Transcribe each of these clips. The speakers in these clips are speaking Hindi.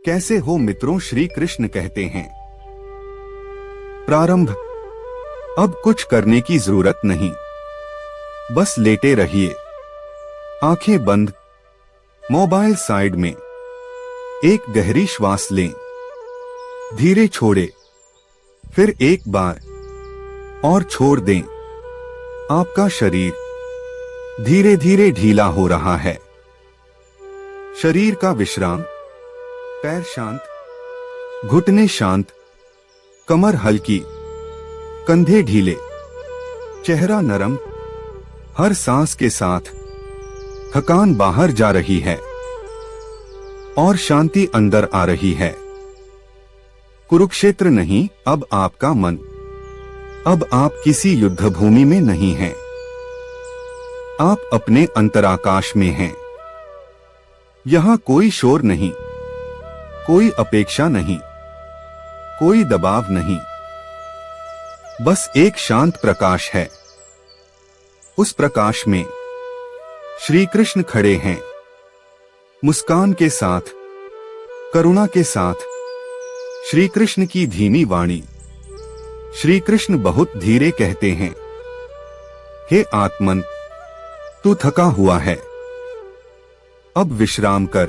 कैसे हो मित्रों, श्री कृष्ण कहते हैं। प्रारंभ। अब कुछ करने की जरूरत नहीं, बस लेटे रहिए, आंखें बंद, मोबाइल साइड में। एक गहरी श्वास लें, धीरे छोड़े, फिर एक बार और छोड़ दें। आपका शरीर धीरे धीरे ढीला हो रहा है। शरीर का विश्राम, पैर शांत, घुटने शांत, कमर हल्की, कंधे ढीले, चेहरा नरम। हर सांस के साथ थकान बाहर जा रही है और शांति अंदर आ रही है। कुरुक्षेत्र नहीं, अब आपका मन। अब आप किसी युद्ध भूमि में नहीं हैं, आप अपने अंतराकाश में हैं। यहां कोई शोर नहीं, कोई अपेक्षा नहीं, कोई दबाव नहीं, बस एक शांत प्रकाश है। उस प्रकाश में श्री कृष्ण खड़े हैं, मुस्कान के साथ, करुणा के साथ। श्री कृष्ण की धीमी वाणी। श्री कृष्ण बहुत धीरे कहते हैं, हे आत्मन, तू थका हुआ है, अब विश्राम कर।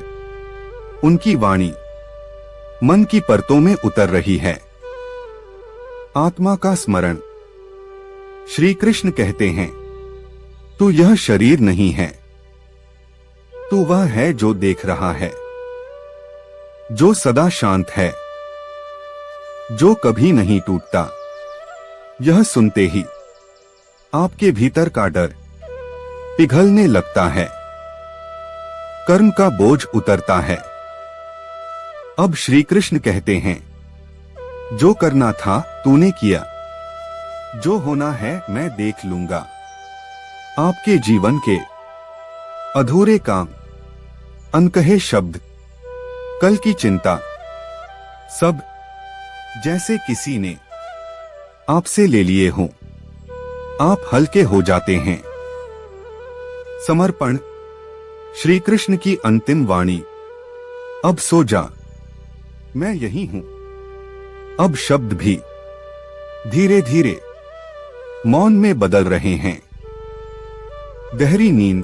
उनकी वाणी मन की परतों में उतर रही है। आत्मा का स्मरण। श्री कृष्ण कहते हैं, तू यह शरीर नहीं है, तू वह है जो देख रहा है, जो सदा शांत है, जो कभी नहीं टूटता। यह सुनते ही आपके भीतर का डर पिघलने लगता है, कर्म का बोझ उतरता है। अब श्री कृष्ण कहते हैं, जो करना था तूने किया, जो होना है मैं देख लूंगा। आपके जीवन के अधूरे काम, अनकहे शब्द, कल की चिंता, सब जैसे किसी ने आपसे ले लिए हों। आप हल्के हो जाते हैं। समर्पण। श्री कृष्ण की अंतिम वाणी। अब सो जा, मैं यही हूं। अब शब्द भी धीरे धीरे मौन में बदल रहे हैं। गहरी नींद।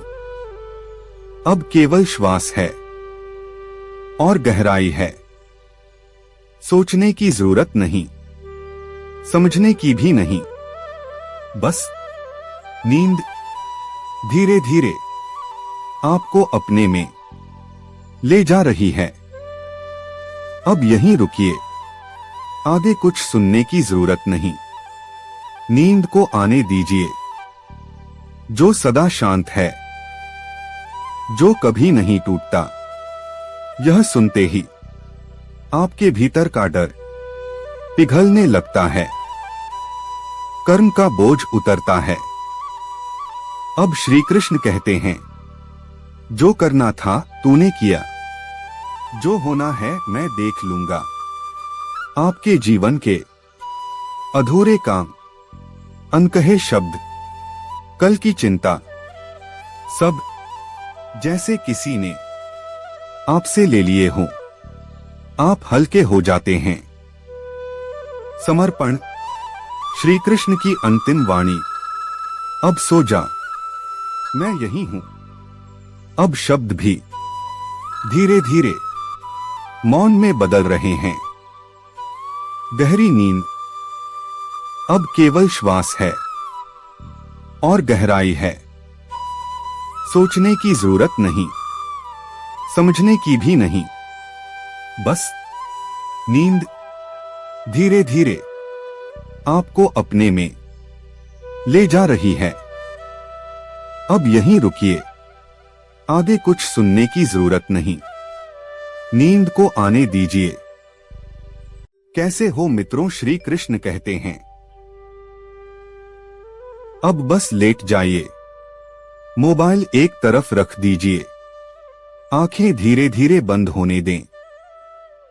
अब केवल श्वास है और गहराई है। सोचने की जरूरत नहीं, समझने की भी नहीं, बस नींद धीरे धीरे आपको अपने में ले जा रही है। अब यहीं रुकिए, आगे कुछ सुनने की जरूरत नहीं। नींद को आने दीजिए, जो सदा शांत है, जो कभी नहीं टूटता। यह सुनते ही आपके भीतर का डर पिघलने लगता है, कर्म का बोझ उतरता है। अब श्री कृष्ण कहते हैं, जो करना था तूने किया, जो होना है मैं देख लूंगा। आपके जीवन के अधूरे काम, अनकहे शब्द, कल की चिंता, सब जैसे किसी ने आपसे ले लिए हों। आप हल्के हो जाते हैं। समर्पण। श्री कृष्ण की अंतिम वाणी। अब सो जा, मैं यही हूं। अब शब्द भी धीरे धीरे मौन में बदल रहे हैं। गहरी नींद। अब केवल श्वास है और गहराई है। सोचने की जरूरत नहीं, समझने की भी नहीं, बस नींद धीरे धीरे आपको अपने में ले जा रही है। अब यहीं रुकिए, आगे कुछ सुनने की जरूरत नहीं। नींद को आने दीजिए। कैसे हो मित्रों, श्री कृष्ण कहते हैं, अब बस लेट जाइए, मोबाइल एक तरफ रख दीजिए, आंखें धीरे धीरे बंद होने दें।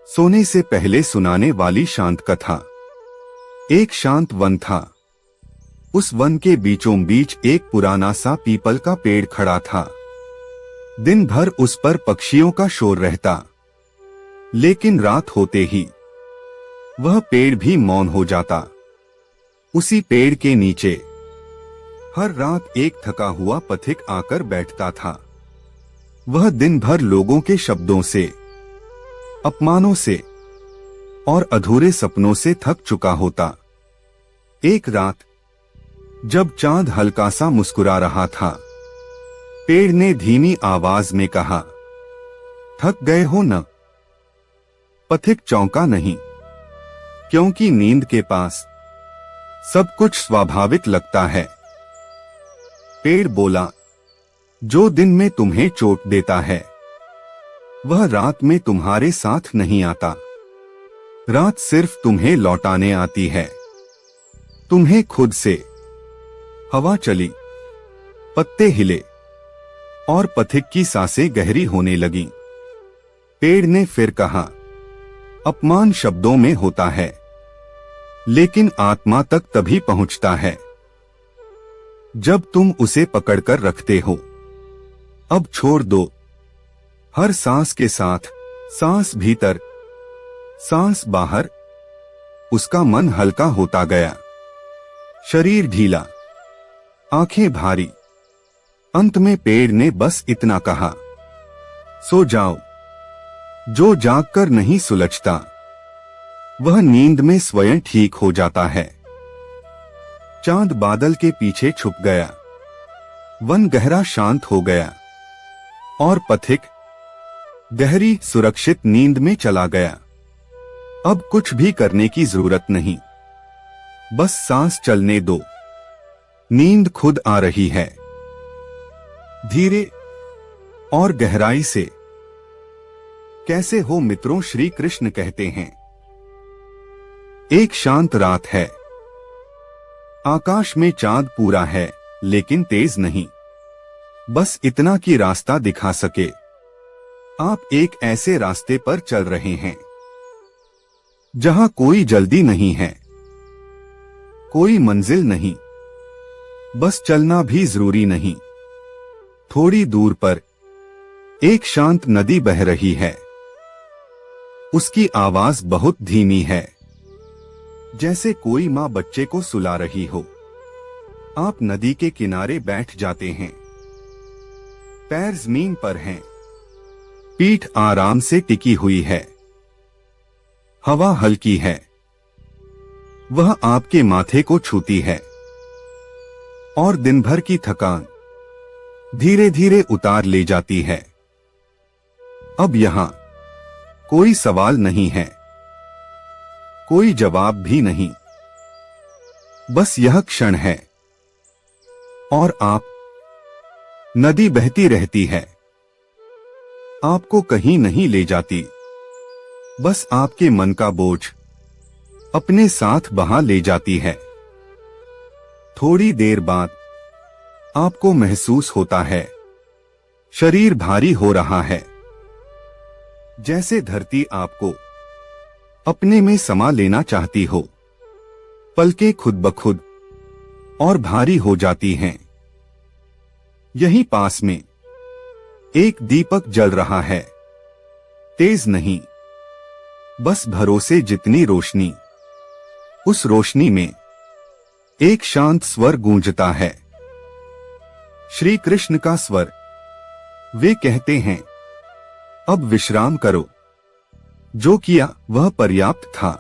सोने से पहले सुनाने वाली शांत कथा। एक शांत वन था। उस वन के बीचों बीच एक पुराना सा पीपल का पेड़ खड़ा था। दिन भर उस पर पक्षियों का शोर रहता, लेकिन रात होते ही वह पेड़ भी मौन हो जाता। उसी पेड़ के नीचे हर रात एक थका हुआ पथिक आकर बैठता था। वह दिन भर लोगों के शब्दों से, अपमानों से और अधूरे सपनों से थक चुका होता। एक रात जब चांद हल्का सा मुस्कुरा रहा था, पेड़ ने धीमी आवाज में कहा, थक गए हो न? पथिक चौंका नहीं, क्योंकि नींद के पास सब कुछ स्वाभाविक लगता है। पेड़ बोला, जो दिन में तुम्हें चोट देता है वह रात में तुम्हारे साथ नहीं आता। रात सिर्फ तुम्हें लौटाने आती है। तुम्हें खुद से। हवा चली, पत्ते हिले और पथिक की सांसें गहरी होने लगीं। पेड़ ने फिर कहा, अपमान शब्दों में होता है, लेकिन आत्मा तक तभी पहुंचता है जब तुम उसे पकड़कर रखते हो। अब छोड़ दो। हर सांस के साथ सांस भीतर, सांस बाहर, उसका मन हल्का होता गया, शरीर ढीला, आंखें भारी। अंत में पेड़ ने बस इतना कहा, सो जाओ। जो जागकर नहीं सुलझता वह नींद में स्वयं ठीक हो जाता है। चांद बादल के पीछे छुप गया, वन गहरा शांत हो गया और पथिक गहरी सुरक्षित नींद में चला गया। अब कुछ भी करने की जरूरत नहीं, बस सांस चलने दो। नींद खुद आ रही है, धीरे और गहराई से। कैसे हो मित्रों? श्री कृष्ण कहते हैं, एक शांत रात है। आकाश में चांद पूरा है, लेकिन तेज नहीं, बस इतना कि रास्ता दिखा सके। आप एक ऐसे रास्ते पर चल रहे हैं जहां कोई जल्दी नहीं है, कोई मंजिल नहीं, बस चलना भी जरूरी नहीं। थोड़ी दूर पर एक शांत नदी बह रही है। उसकी आवाज बहुत धीमी है, जैसे कोई माँ बच्चे को सुला रही हो। आप नदी के किनारे बैठ जाते हैं, पैर जमीन पर हैं, पीठ आराम से टिकी हुई है। हवा हल्की है, वह आपके माथे को छूती है और दिन भर की थकान धीरे धीरे उतार ले जाती है। अब यहां कोई सवाल नहीं है, कोई जवाब भी नहीं, बस यह क्षण है और आप। नदी बहती रहती है, आपको कहीं नहीं ले जाती, बस आपके मन का बोझ अपने साथ बहा ले जाती है। थोड़ी देर बाद आपको महसूस होता है शरीर भारी हो रहा है, जैसे धरती आपको अपने में समा लेना चाहती हो। पलकें खुद ब खुद और भारी हो जाती हैं। यहीं पास में एक दीपक जल रहा है, तेज नहीं, बस भरोसे जितनी रोशनी। उस रोशनी में एक शांत स्वर गूंजता है, श्री कृष्ण का स्वर। वे कहते हैं, अब विश्राम करो। जो किया वह पर्याप्त था,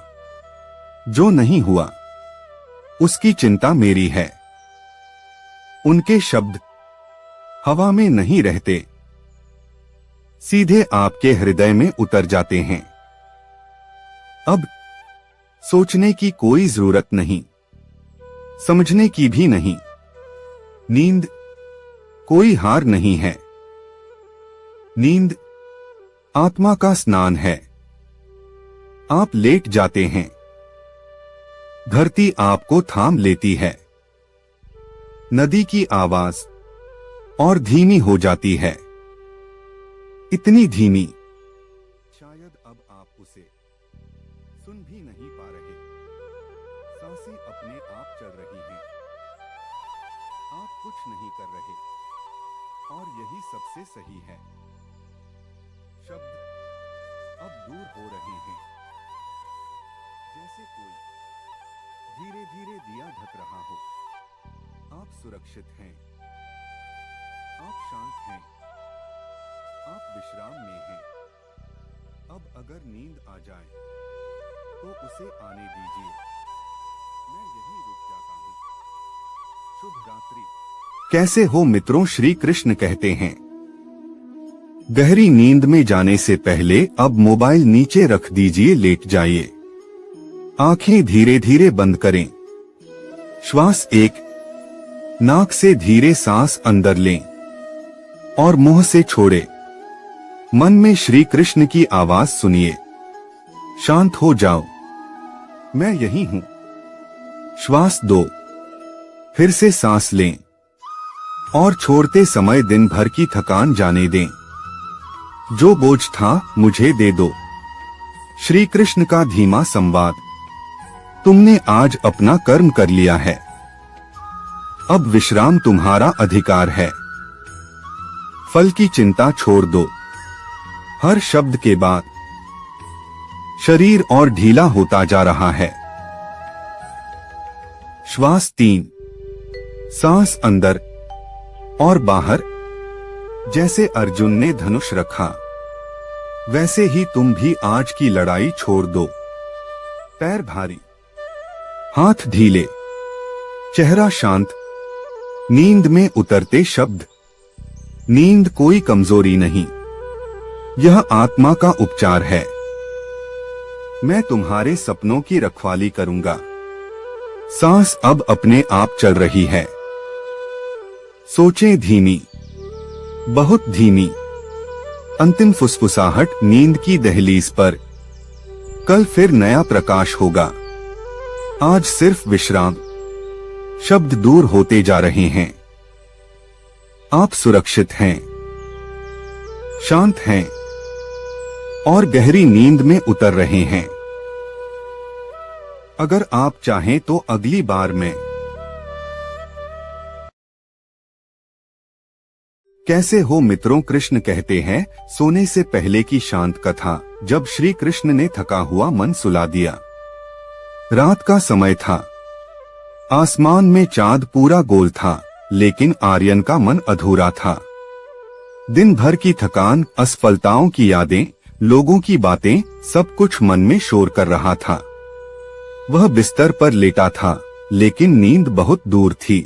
जो नहीं हुआ उसकी चिंता मेरी है। उनके शब्द हवा में नहीं रहते, सीधे आपके हृदय में उतर जाते हैं। अब सोचने की कोई जरूरत नहीं, समझने की भी नहीं। नींद कोई हार नहीं है, नींद आत्मा का स्नान है। आप लेट जाते हैं, धरती आपको थाम लेती है, नदी की आवाज और धीमी हो जाती है, इतनी धीमी शायद अब आप उसे सुन भी नहीं पा रहे। सांसें अपने आप चल रही हैं, आप कुछ नहीं कर रहे, और यही सबसे सही है। शब्द अब दूर हो रहे हैं, जैसे कोई धीरे धीरे दिया ढक रहा हो। आप सुरक्षित हैं, आप शांत हैं, आप विश्राम में हैं। अब अगर नींद आ जाए तो उसे आने दीजिए, मैं यहीं रुक जाता हूँ। शुभ रात्रि। कैसे हो मित्रों, श्री कृष्ण कहते हैं, गहरी नींद में जाने से पहले अब मोबाइल नीचे रख दीजिए, लेट जाइए। आंखें धीरे धीरे बंद करें। श्वास एक, नाक से धीरे सांस अंदर लें और मुंह से छोड़े। मन में श्री कृष्ण की आवाज सुनिए, शांत हो जाओ, मैं यही हूं। श्वास दो, फिर से सांस लें और छोड़ते समय दिन भर की थकान जाने दें। जो बोझ था मुझे दे दो। श्री कृष्ण का धीमा संवाद। तुमने आज अपना कर्म कर लिया है, अब विश्राम तुम्हारा अधिकार है। फल की चिंता छोड़ दो। हर शब्द के बाद शरीर और ढीला होता जा रहा है। श्वास 3, सांस अंदर और बाहर। जैसे अर्जुन ने धनुष रखा, वैसे ही तुम भी आज की लड़ाई छोड़ दो। पैर भारी, हाथ ढीले, चेहरा शांत। नींद में उतरते शब्द। नींद कोई कमजोरी नहीं, यह आत्मा का उपचार है। मैं तुम्हारे सपनों की रखवाली करूंगा। सांस अब अपने आप चल रही है। सोचें धीमी, बहुत धीमी। अंतिम फुसफुसाहट नींद की दहलीज पर। कल फिर नया प्रकाश होगा। आज सिर्फ विश्राम। शब्द दूर होते जा रहे हैं। आप सुरक्षित हैं, शांत हैं और गहरी नींद में उतर रहे हैं। अगर आप चाहें तो अगली बार मैं कैसे हो मित्रों, कृष्ण कहते हैं, सोने से पहले की शांत कथा। जब श्री कृष्ण ने थका हुआ मन सुला दिया। रात का समय था। आसमान में चांद पूरा गोल था, लेकिन आर्यन का मन अधूरा था। दिन भर की थकान, असफलताओं की यादें, लोगों की बातें, सब कुछ मन में शोर कर रहा था। वह बिस्तर पर लेटा था, लेकिन नींद बहुत दूर थी।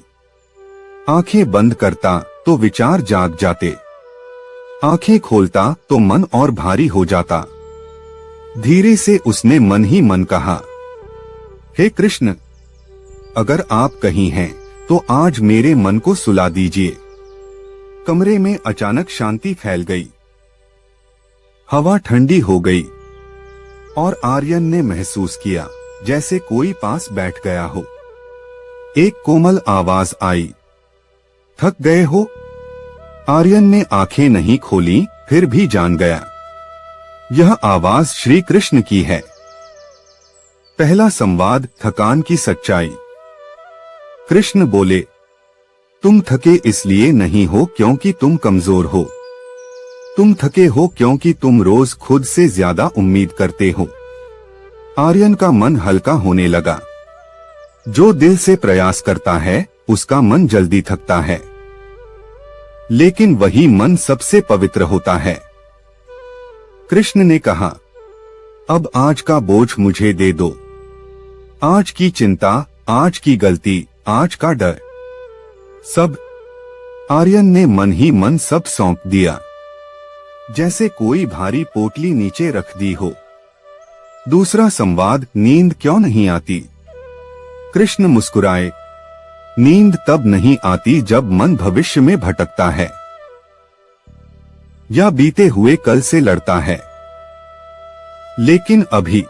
आंखें बंद करता तो विचार जाग जाते, आंखें खोलता तो मन और भारी हो जाता। धीरे से उसने मन ही मन कहा, हे कृष्ण, अगर आप कहीं हैं तो आज मेरे मन को सुला दीजिए। कमरे में अचानक शांति फैल गई। हवा ठंडी हो गई और आर्यन ने महसूस किया जैसे कोई पास बैठ गया हो। एक कोमल आवाज आई, थक गए हो? आर्यन ने आंखें नहीं खोली, फिर भी जान गया यह आवाज श्री कृष्ण की है। पहला संवाद, थकान की सच्चाई। कृष्ण बोले, तुम थके इसलिए नहीं हो क्योंकि तुम कमजोर हो। तुम थके हो क्योंकि तुम रोज खुद से ज्यादा उम्मीद करते हो। आर्यन का मन हल्का होने लगा। जो दिल से प्रयास करता है उसका मन जल्दी थकता है, लेकिन वही मन सबसे पवित्र होता है। कृष्ण ने कहा, अब आज का बोझ मुझे दे दो। आज की चिंता, आज की गलती, आज का डर, सब। आर्यन ने मन ही मन सब सौंप दिया, जैसे कोई भारी पोटली नीचे रख दी हो। दूसरा संवाद, नींद क्यों नहीं आती? कृष्ण मुस्कुराए, नींद तब नहीं आती जब मन भविष्य में भटकता है या बीते हुए कल से लड़ता है। लेकिन अभी,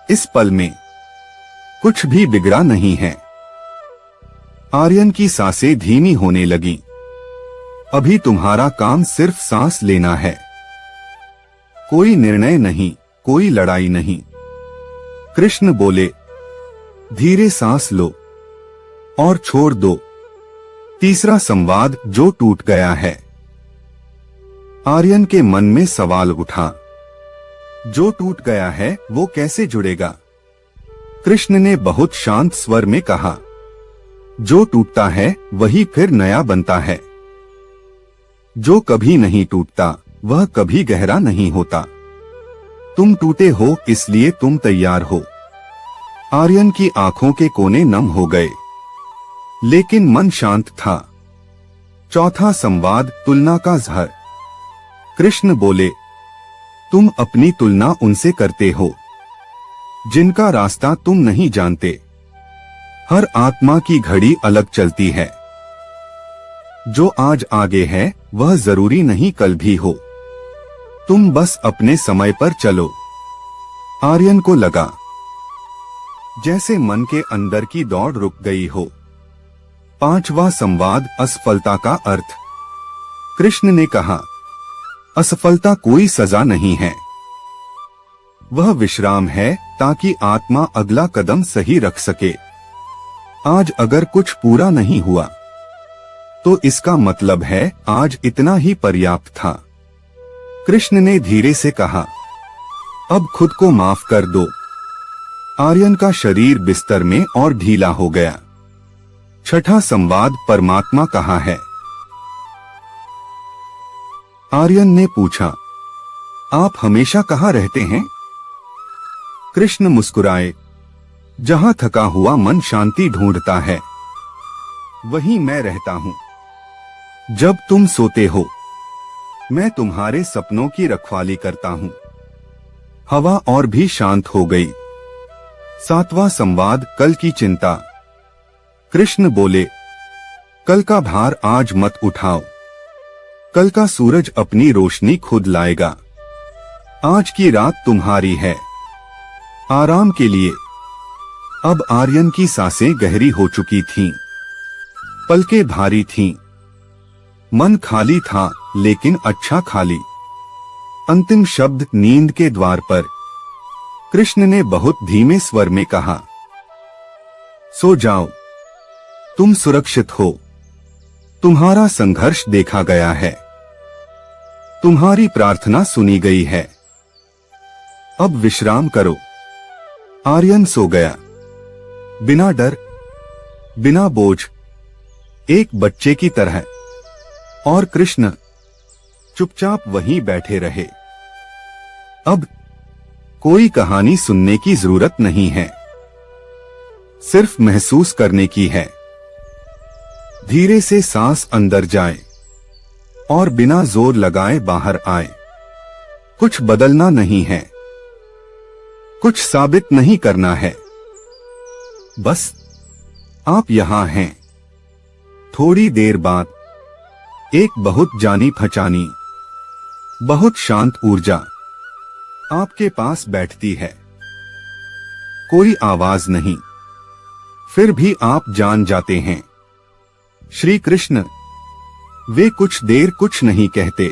इस पल में कुछ भी बिगड़ा नहीं है। आर्यन की सांसें धीमी होने लगीं। अभी तुम्हारा काम सिर्फ सांस लेना है, कोई निर्णय नहीं, कोई लड़ाई नहीं। कृष्ण बोले, धीरे सांस लो और छोड़ दो। तीसरा संवाद, जो टूट गया है। आर्यन के मन में सवाल उठा, जो टूट गया है वो कैसे जुड़ेगा? कृष्ण ने बहुत शांत स्वर में कहा, जो टूटता है वही फिर नया बनता है। जो कभी नहीं टूटता वह कभी गहरा नहीं होता। तुम टूटे हो इसलिए तुम तैयार हो। आर्यन की आंखों के कोने नम हो गए, लेकिन मन शांत था। चौथा संवाद, तुलना का जहर। कृष्ण बोले, तुम अपनी तुलना उनसे करते हो जिनका रास्ता तुम नहीं जानते। हर आत्मा की घड़ी अलग चलती है। जो आज आगे है वह जरूरी नहीं कल भी हो। तुम बस अपने समय पर चलो। आर्यन को लगा जैसे मन के अंदर की दौड़ रुक गई हो। पांचवा संवाद, असफलता का अर्थ। कृष्ण ने कहा, असफलता कोई सजा नहीं है, वह विश्राम है ताकि आत्मा अगला कदम सही रख सके। आज अगर कुछ पूरा नहीं हुआ तो इसका मतलब है आज इतना ही पर्याप्त था। कृष्ण ने धीरे से कहा, अब खुद को माफ कर दो। आर्यन का शरीर बिस्तर में और ढीला हो गया। छठा संवाद, परमात्मा कहाँ है? आर्यन ने पूछा, आप हमेशा कहाँ रहते हैं? कृष्ण मुस्कुराए, जहां थका हुआ मन शांति ढूंढता है वहीं मैं रहता हूं। जब तुम सोते हो मैं तुम्हारे सपनों की रखवाली करता हूं। हवा और भी शांत हो गई। सातवां संवाद, कल की चिंता। कृष्ण बोले, कल का भार आज मत उठाओ। कल का सूरज अपनी रोशनी खुद लाएगा। आज की रात तुम्हारी है आराम के लिए। अब आर्यन की सांसें गहरी हो चुकी थीं, पलकें भारी थीं, मन खाली था लेकिन अच्छा खाली। अंतिम शब्द, नींद के द्वार पर। कृष्ण ने बहुत धीमे स्वर में कहा, सो जाओ, तुम सुरक्षित हो। तुम्हारा संघर्ष देखा गया है, तुम्हारी प्रार्थना सुनी गई है। अब विश्राम करो। आर्यन सो गया, बिना डर, बिना बोझ, एक बच्चे की तरह। और कृष्ण चुपचाप वहीं बैठे रहे। अब कोई कहानी सुनने की जरूरत नहीं है, सिर्फ महसूस करने की है। धीरे से सांस अंदर जाए और बिना जोर लगाए बाहर आए। कुछ बदलना नहीं है, कुछ साबित नहीं करना है, बस आप यहां हैं। थोड़ी देर बाद एक बहुत जानी पहचानी, बहुत शांत ऊर्जा आपके पास बैठती है। कोई आवाज नहीं, फिर भी आप जान जाते हैं, श्री कृष्ण। वे कुछ देर कुछ नहीं कहते,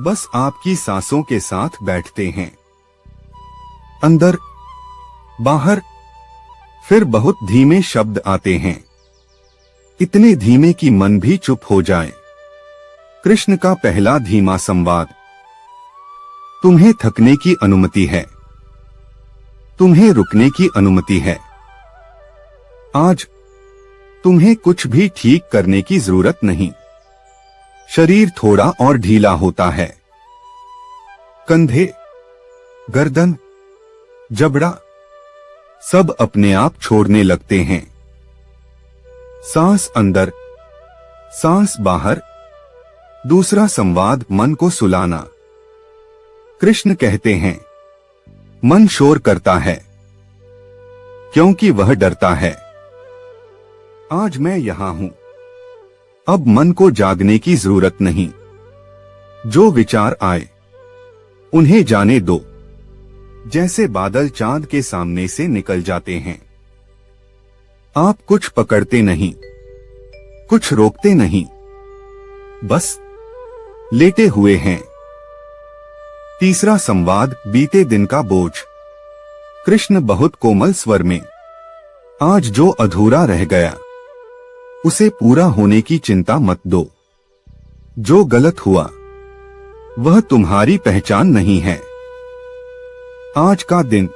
बस आपकी सांसों के साथ बैठते हैं। अंदर, बाहर, फिर बहुत धीमे शब्द आते हैं, इतने धीमे कि मन भी चुप हो जाए। कृष्ण का पहला धीमा संवाद, तुम्हें थकने की अनुमति है, तुम्हें रुकने की अनुमति है। आज तुम्हें कुछ भी ठीक करने की जरूरत नहीं। शरीर थोड़ा और ढीला होता है। कंधे, गर्दन, जबड़ा सब अपने आप छोड़ने लगते हैं। सांस अंदर, सांस बाहर। दूसरा संवाद, मन को सुलाना। कृष्ण कहते हैं, मन शोर करता है क्योंकि वह डरता है। आज मैं यहां हूं। अब मन को जागने की जरूरत नहीं। जो विचार आए उन्हें जाने दो, जैसे बादल चांद के सामने से निकल जाते हैं। आप कुछ पकड़ते नहीं, कुछ रोकते नहीं, बस लेटे हुए हैं। तीसरा संवाद, बीते दिन का बोझ। कृष्ण बहुत कोमल स्वर में, आज जो अधूरा रह गया उसे पूरा होने की चिंता मत दो। जो गलत हुआ वह तुम्हारी पहचान नहीं है। आज का दिन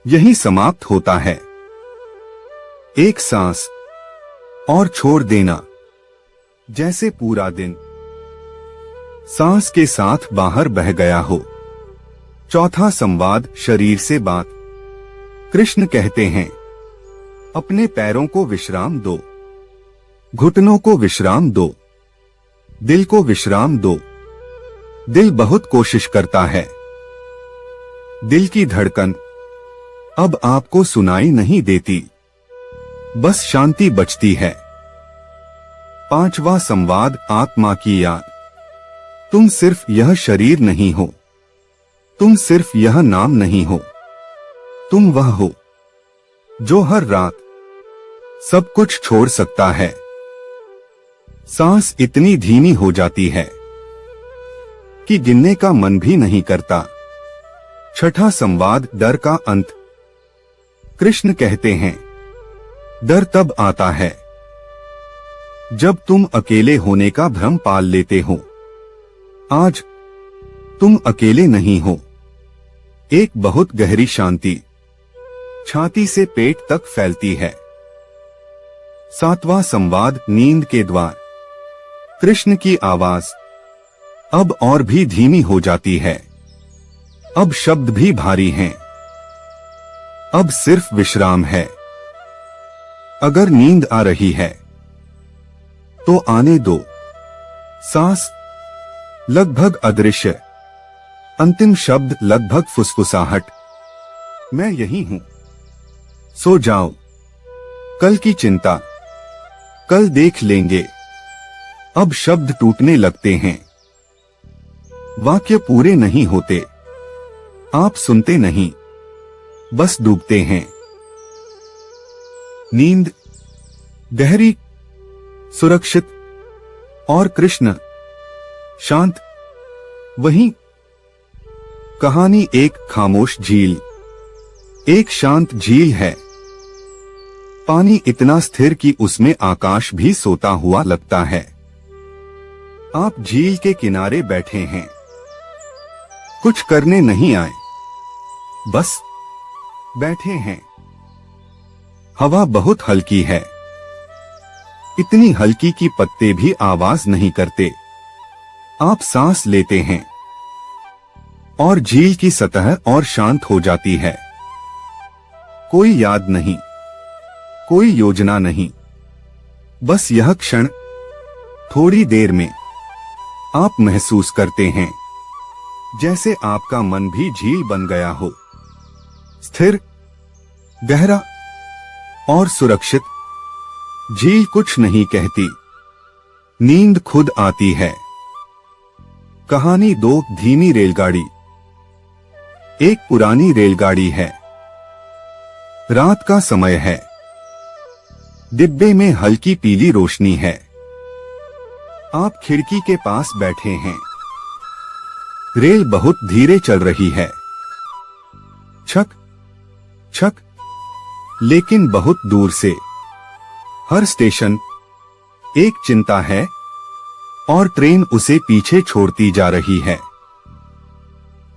यही समाप्त होता है। एक सांस और छोड़ देना, जैसे पूरा दिन सांस के साथ बाहर बह गया हो। चौथा संवाद, शरीर से बात। कृष्ण कहते हैं, अपने पैरों को विश्राम दो, घुटनों को विश्राम दो, दिल को विश्राम दो। दिल बहुत कोशिश करता है। दिल की धड़कन अब आपको सुनाई नहीं देती, बस शांति बचती है। पांचवा संवाद, आत्मा की याद। तुम सिर्फ यह शरीर नहीं हो, तुम सिर्फ यह नाम नहीं हो, तुम वह हो जो हर रात सब कुछ छोड़ सकता है। सांस इतनी धीमी हो जाती है कि गिनने का मन भी नहीं करता। छठा संवाद, डर का अंत। कृष्ण कहते हैं, डर तब आता है जब तुम अकेले होने का भ्रम पाल लेते हो। आज तुम अकेले नहीं हो। एक बहुत गहरी शांति छाती से पेट तक फैलती है। सातवां संवाद, नींद के द्वार। कृष्ण की आवाज अब और भी धीमी हो जाती है। अब शब्द भी भारी हैं। अब सिर्फ विश्राम है। अगर नींद आ रही है तो आने दो। सांस लगभग अदृश्य, अंतिम शब्द लगभग फुसफुसाहट, मैं यही हूं। सो जाओ, कल की चिंता कल देख लेंगे। अब शब्द टूटने लगते हैं। वाक्य पूरे नहीं होते। आप सुनते नहीं, बस डूबते हैं। नींद गहरी, सुरक्षित और कृष्ण शांत। वहीं कहानी एक खामोश झील। एक शांत झील है। पानी इतना स्थिर कि उसमें आकाश भी सोता हुआ लगता है। आप झील के किनारे बैठे हैं। कुछ करने नहीं आए, बस बैठे हैं। हवा बहुत हल्की है, इतनी हल्की कि पत्ते भी आवाज नहीं करते। आप सांस लेते हैं और झील की सतह और शांत हो जाती है। कोई याद नहीं, कोई योजना नहीं, बस यह क्षण। थोड़ी देर में आप महसूस करते हैं जैसे आपका मन भी झील बन गया हो, स्थिर, गहरा और सुरक्षित। झील कुछ नहीं कहती, नींद खुद आती है। कहानी दो, धीमी रेलगाड़ी। एक पुरानी रेलगाड़ी है। रात का समय है। डिब्बे में हल्की पीली रोशनी है। आप खिड़की के पास बैठे हैं। रेल बहुत धीरे चल रही है। छक छक, लेकिन बहुत दूर से। हर स्टेशन एक चिंता है और ट्रेन उसे पीछे छोड़ती जा रही है।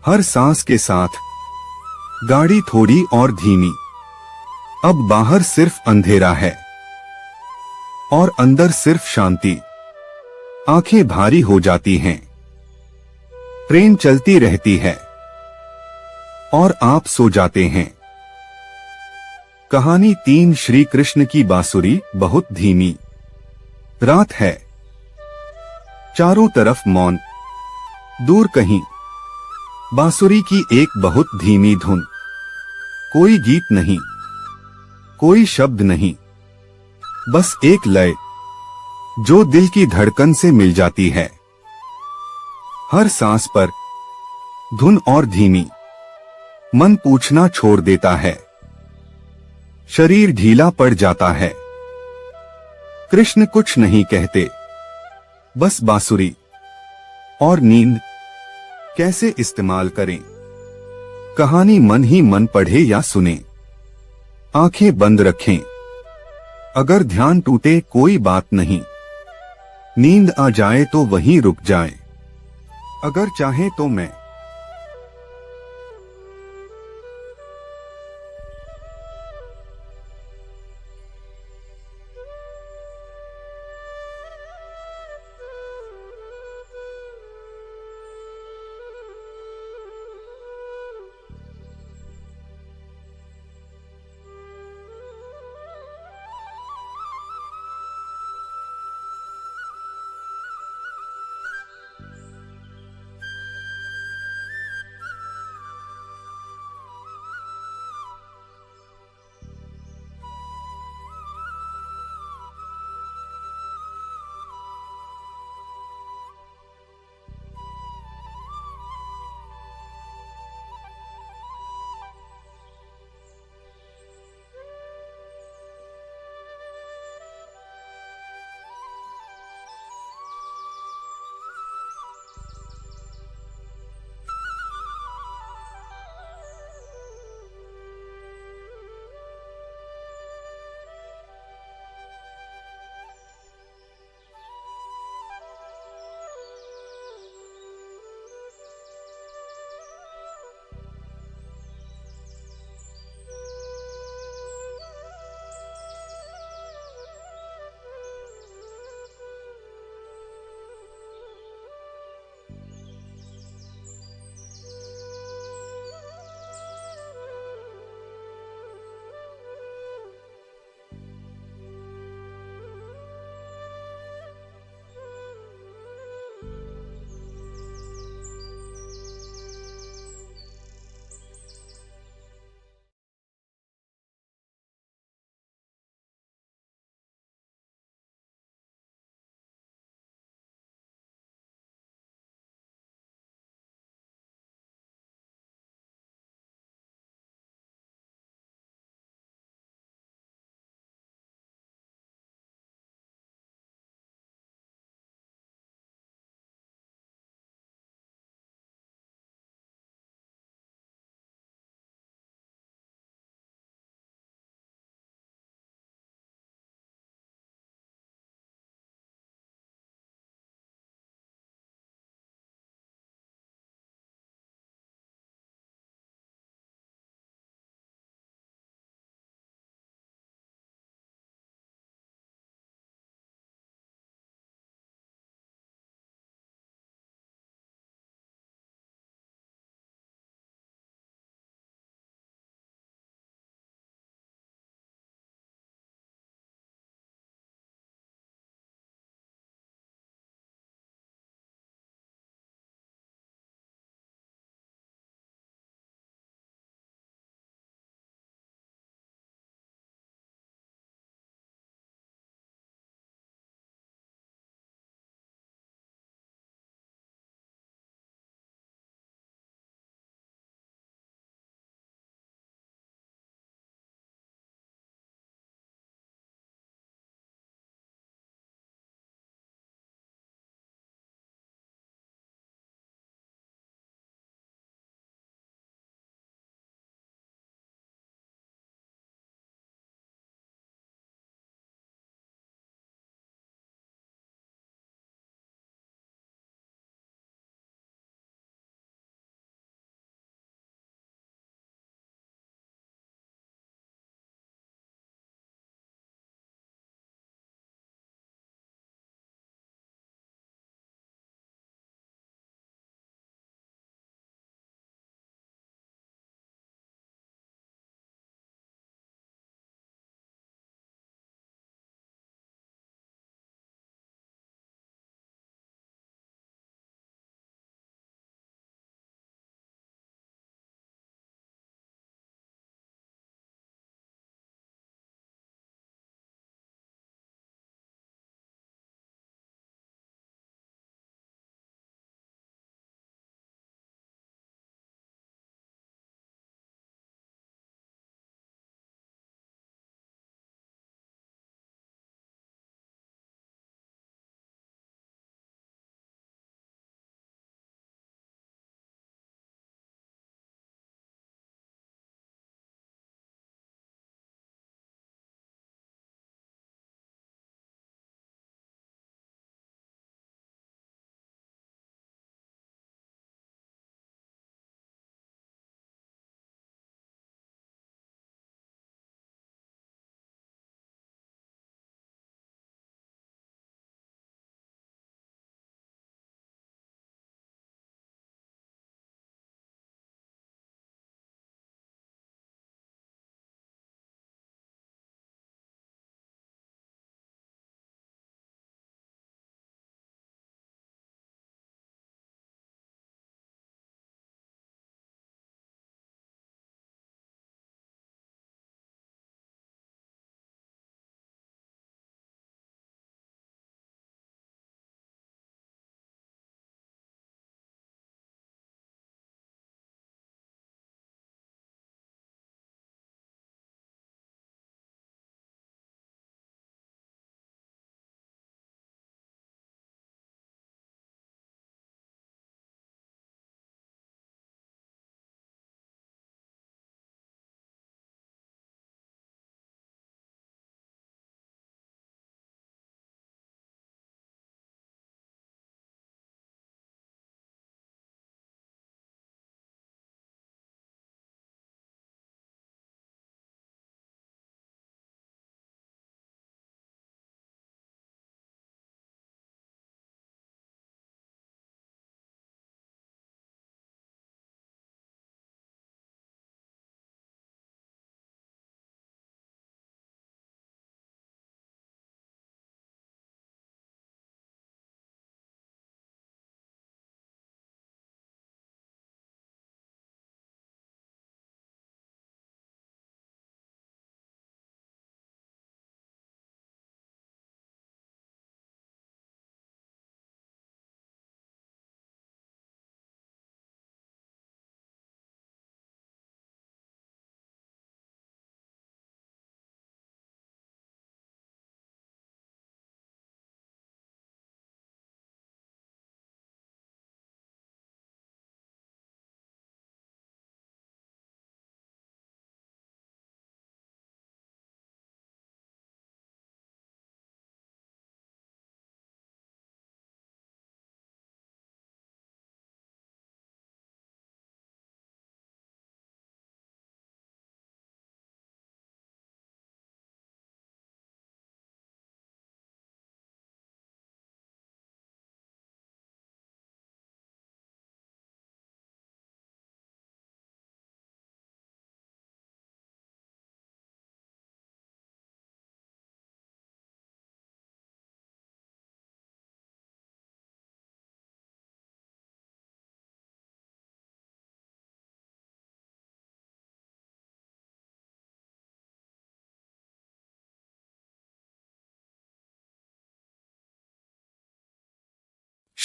हर सांस के साथ गाड़ी थोड़ी और धीमी। अब बाहर सिर्फ अंधेरा है और अंदर सिर्फ शांति। आंखें भारी हो जाती हैं। ट्रेन चलती रहती है और आप सो जाते हैं। कहानी 3, श्री कृष्ण की बांसुरी, बहुत धीमी। रात है। चारों तरफ मौन। दूर कहीं बांसुरी की एक बहुत धीमी धुन। कोई गीत नहीं, कोई शब्द नहीं, बस एक लय जो दिल की धड़कन से मिल जाती है। हर सांस पर धुन और धीमी। मन पूछना छोड़ देता है। शरीर ढीला पड़ जाता है। कृष्ण कुछ नहीं कहते, बस बांसुरी और नींद कैसे इस्तेमाल करें। कहानी मन ही मन पढ़े या सुने। आंखें बंद रखें। अगर ध्यान टूटे कोई बात नहीं। नींद आ जाए तो वहीं रुक जाए। अगर चाहे तो मैं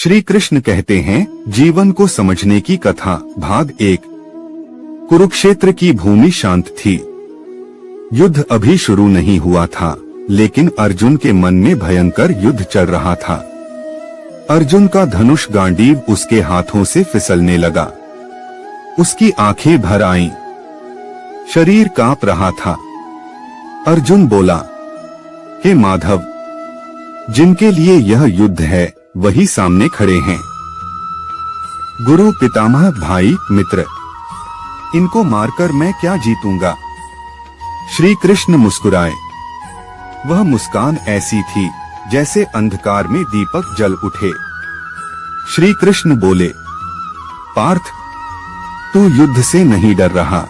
श्री कृष्ण कहते हैं, जीवन को समझने की कथा भाग 1। कुरुक्षेत्र की भूमि शांत थी। युद्ध अभी शुरू नहीं हुआ था, लेकिन अर्जुन के मन में भयंकर युद्ध चल रहा था। अर्जुन का धनुष गांडीव उसके हाथों से फिसलने लगा। उसकी आंखें भर आईं, शरीर कांप रहा था। अर्जुन बोला, हे माधव, जिनके लिए यह युद्ध है वही सामने खड़े हैं। गुरु, पितामह, भाई, मित्र, इनको मारकर मैं क्या जीतूंगा। श्री कृष्ण मुस्कुराए। वह मुस्कान ऐसी थी जैसे अंधकार में दीपक जल उठे। श्री कृष्ण बोले, पार्थ, तू युद्ध से नहीं डर रहा,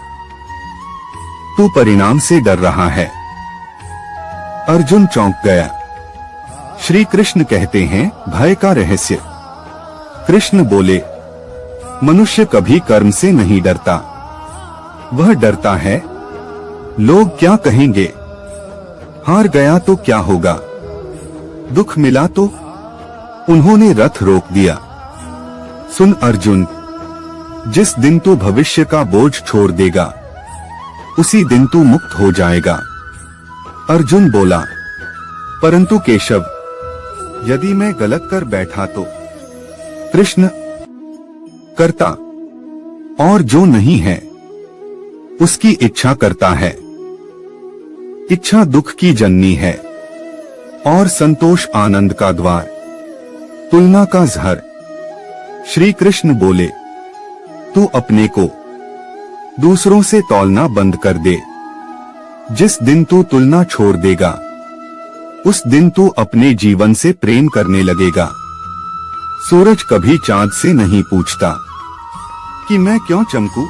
तू परिणाम से डर रहा है। अर्जुन चौंक गया। श्री कृष्ण कहते हैं, भय का रहस्य। कृष्ण बोले, मनुष्य कभी कर्म से नहीं डरता, वह डरता है लोग क्या कहेंगे। हार गया तो क्या होगा, दुख मिला तो। उन्होंने रथ रोक दिया। सुन अर्जुन, जिस दिन तू भविष्य का बोझ छोड़ देगा उसी दिन तू मुक्त हो जाएगा। अर्जुन बोला, परंतु केशव, यदि मैं गलत कर बैठा तो। कृष्ण, करता, और जो नहीं है उसकी इच्छा करता है। इच्छा दुख की जननी है और संतोष आनंद का द्वार, तुलना का जहर। श्री कृष्ण बोले, तू अपने को दूसरों से तौलना बंद कर दे। जिस दिन तू तुलना छोड़ देगा उस दिन तू अपने जीवन से प्रेम करने लगेगा। सूरज कभी चांद से नहीं पूछता कि मैं क्यों चमकूं।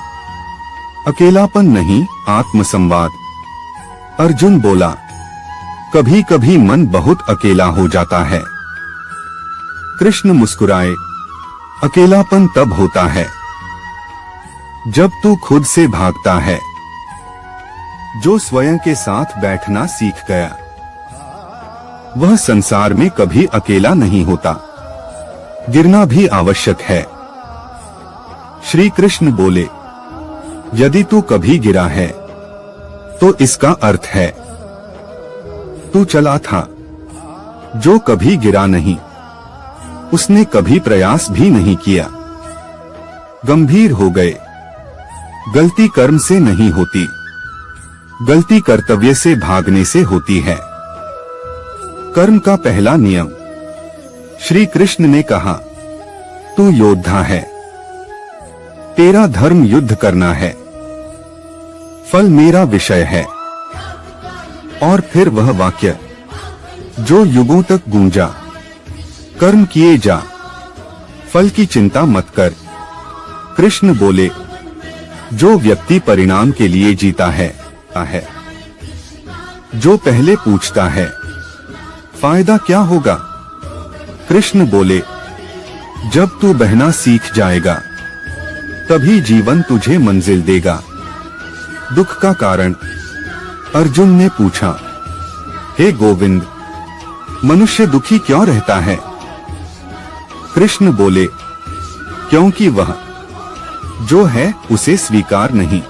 अकेलापन नहीं, आत्मसंवाद। अर्जुन बोला, कभी कभी मन बहुत अकेला हो जाता है। कृष्ण मुस्कुराए, अकेलापन तब होता है जब तू खुद से भागता है। जो स्वयं के साथ बैठना सीख गया वह संसार में कभी अकेला नहीं होता। गिरना भी आवश्यक है। श्री कृष्ण बोले, यदि तू कभी गिरा है तो इसका अर्थ है तू चला था। जो कभी गिरा नहीं उसने कभी प्रयास भी नहीं किया। गंभीर हो गए। गलती कर्म से नहीं होती, गलती कर्तव्य से भागने से होती है। कर्म का पहला नियम। श्री कृष्ण ने कहा, तू योद्धा है, तेरा धर्म युद्ध करना है, फल मेरा विषय है। और फिर वह वाक्य जो युगों तक गूंजा, कर्म किए जा, फल की चिंता मत कर। कृष्ण बोले, जो व्यक्ति परिणाम के लिए जीता है, जो पहले पूछता है फायदा क्या होगा। कृष्ण बोले, जब तू बहना सीख जाएगा तभी जीवन तुझे मंजिल देगा। दुख का कारण। अर्जुन ने पूछा, हे गोविंद, मनुष्य दुखी क्यों रहता है। कृष्ण बोले, क्योंकि वह जो है उसे स्वीकार नहीं।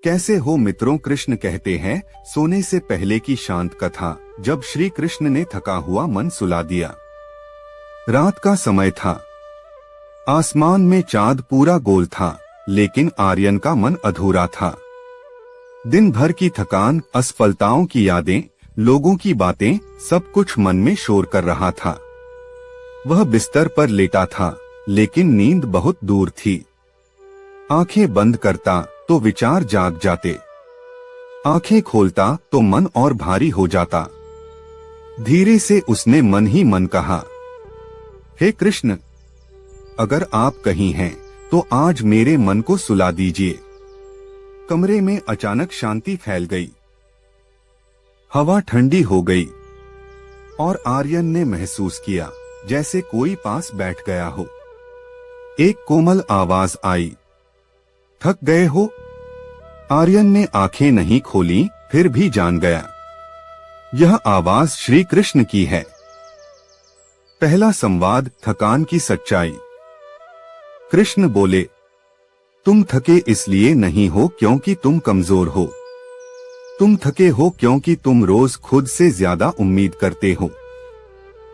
कैसे हो मित्रों। कृष्ण कहते हैं, सोने से पहले की शांत कथा। जब श्री कृष्ण ने थका हुआ मन सुला दिया। रात का समय था। आसमान में चांद पूरा गोल था, लेकिन आर्यन का मन अधूरा था। दिन भर की थकान, असफलताओं की यादें, लोगों की बातें, सब कुछ मन में शोर कर रहा था। वह बिस्तर पर लेटा था, लेकिन नींद बहुत दूर थी। आंखें बंद करता तो विचार जाग जाते, आंखें खोलता तो मन और भारी हो जाता। धीरे से उसने मन ही मन कहा, हे कृष्ण, अगर आप कहीं हैं तो आज मेरे मन को सुला दीजिए। कमरे में अचानक शांति फैल गई। हवा ठंडी हो गई और आर्यन ने महसूस किया जैसे कोई पास बैठ गया हो। एक कोमल आवाज आई, थक गए हो। आर्यन ने आंखें नहीं खोली, फिर भी जान गया यह आवाज श्री कृष्ण की है। पहला संवाद, थकान की सच्चाई। कृष्ण बोले, तुम थके इसलिए नहीं हो क्योंकि तुम कमजोर हो। तुम थके हो क्योंकि तुम रोज खुद से ज्यादा उम्मीद करते हो।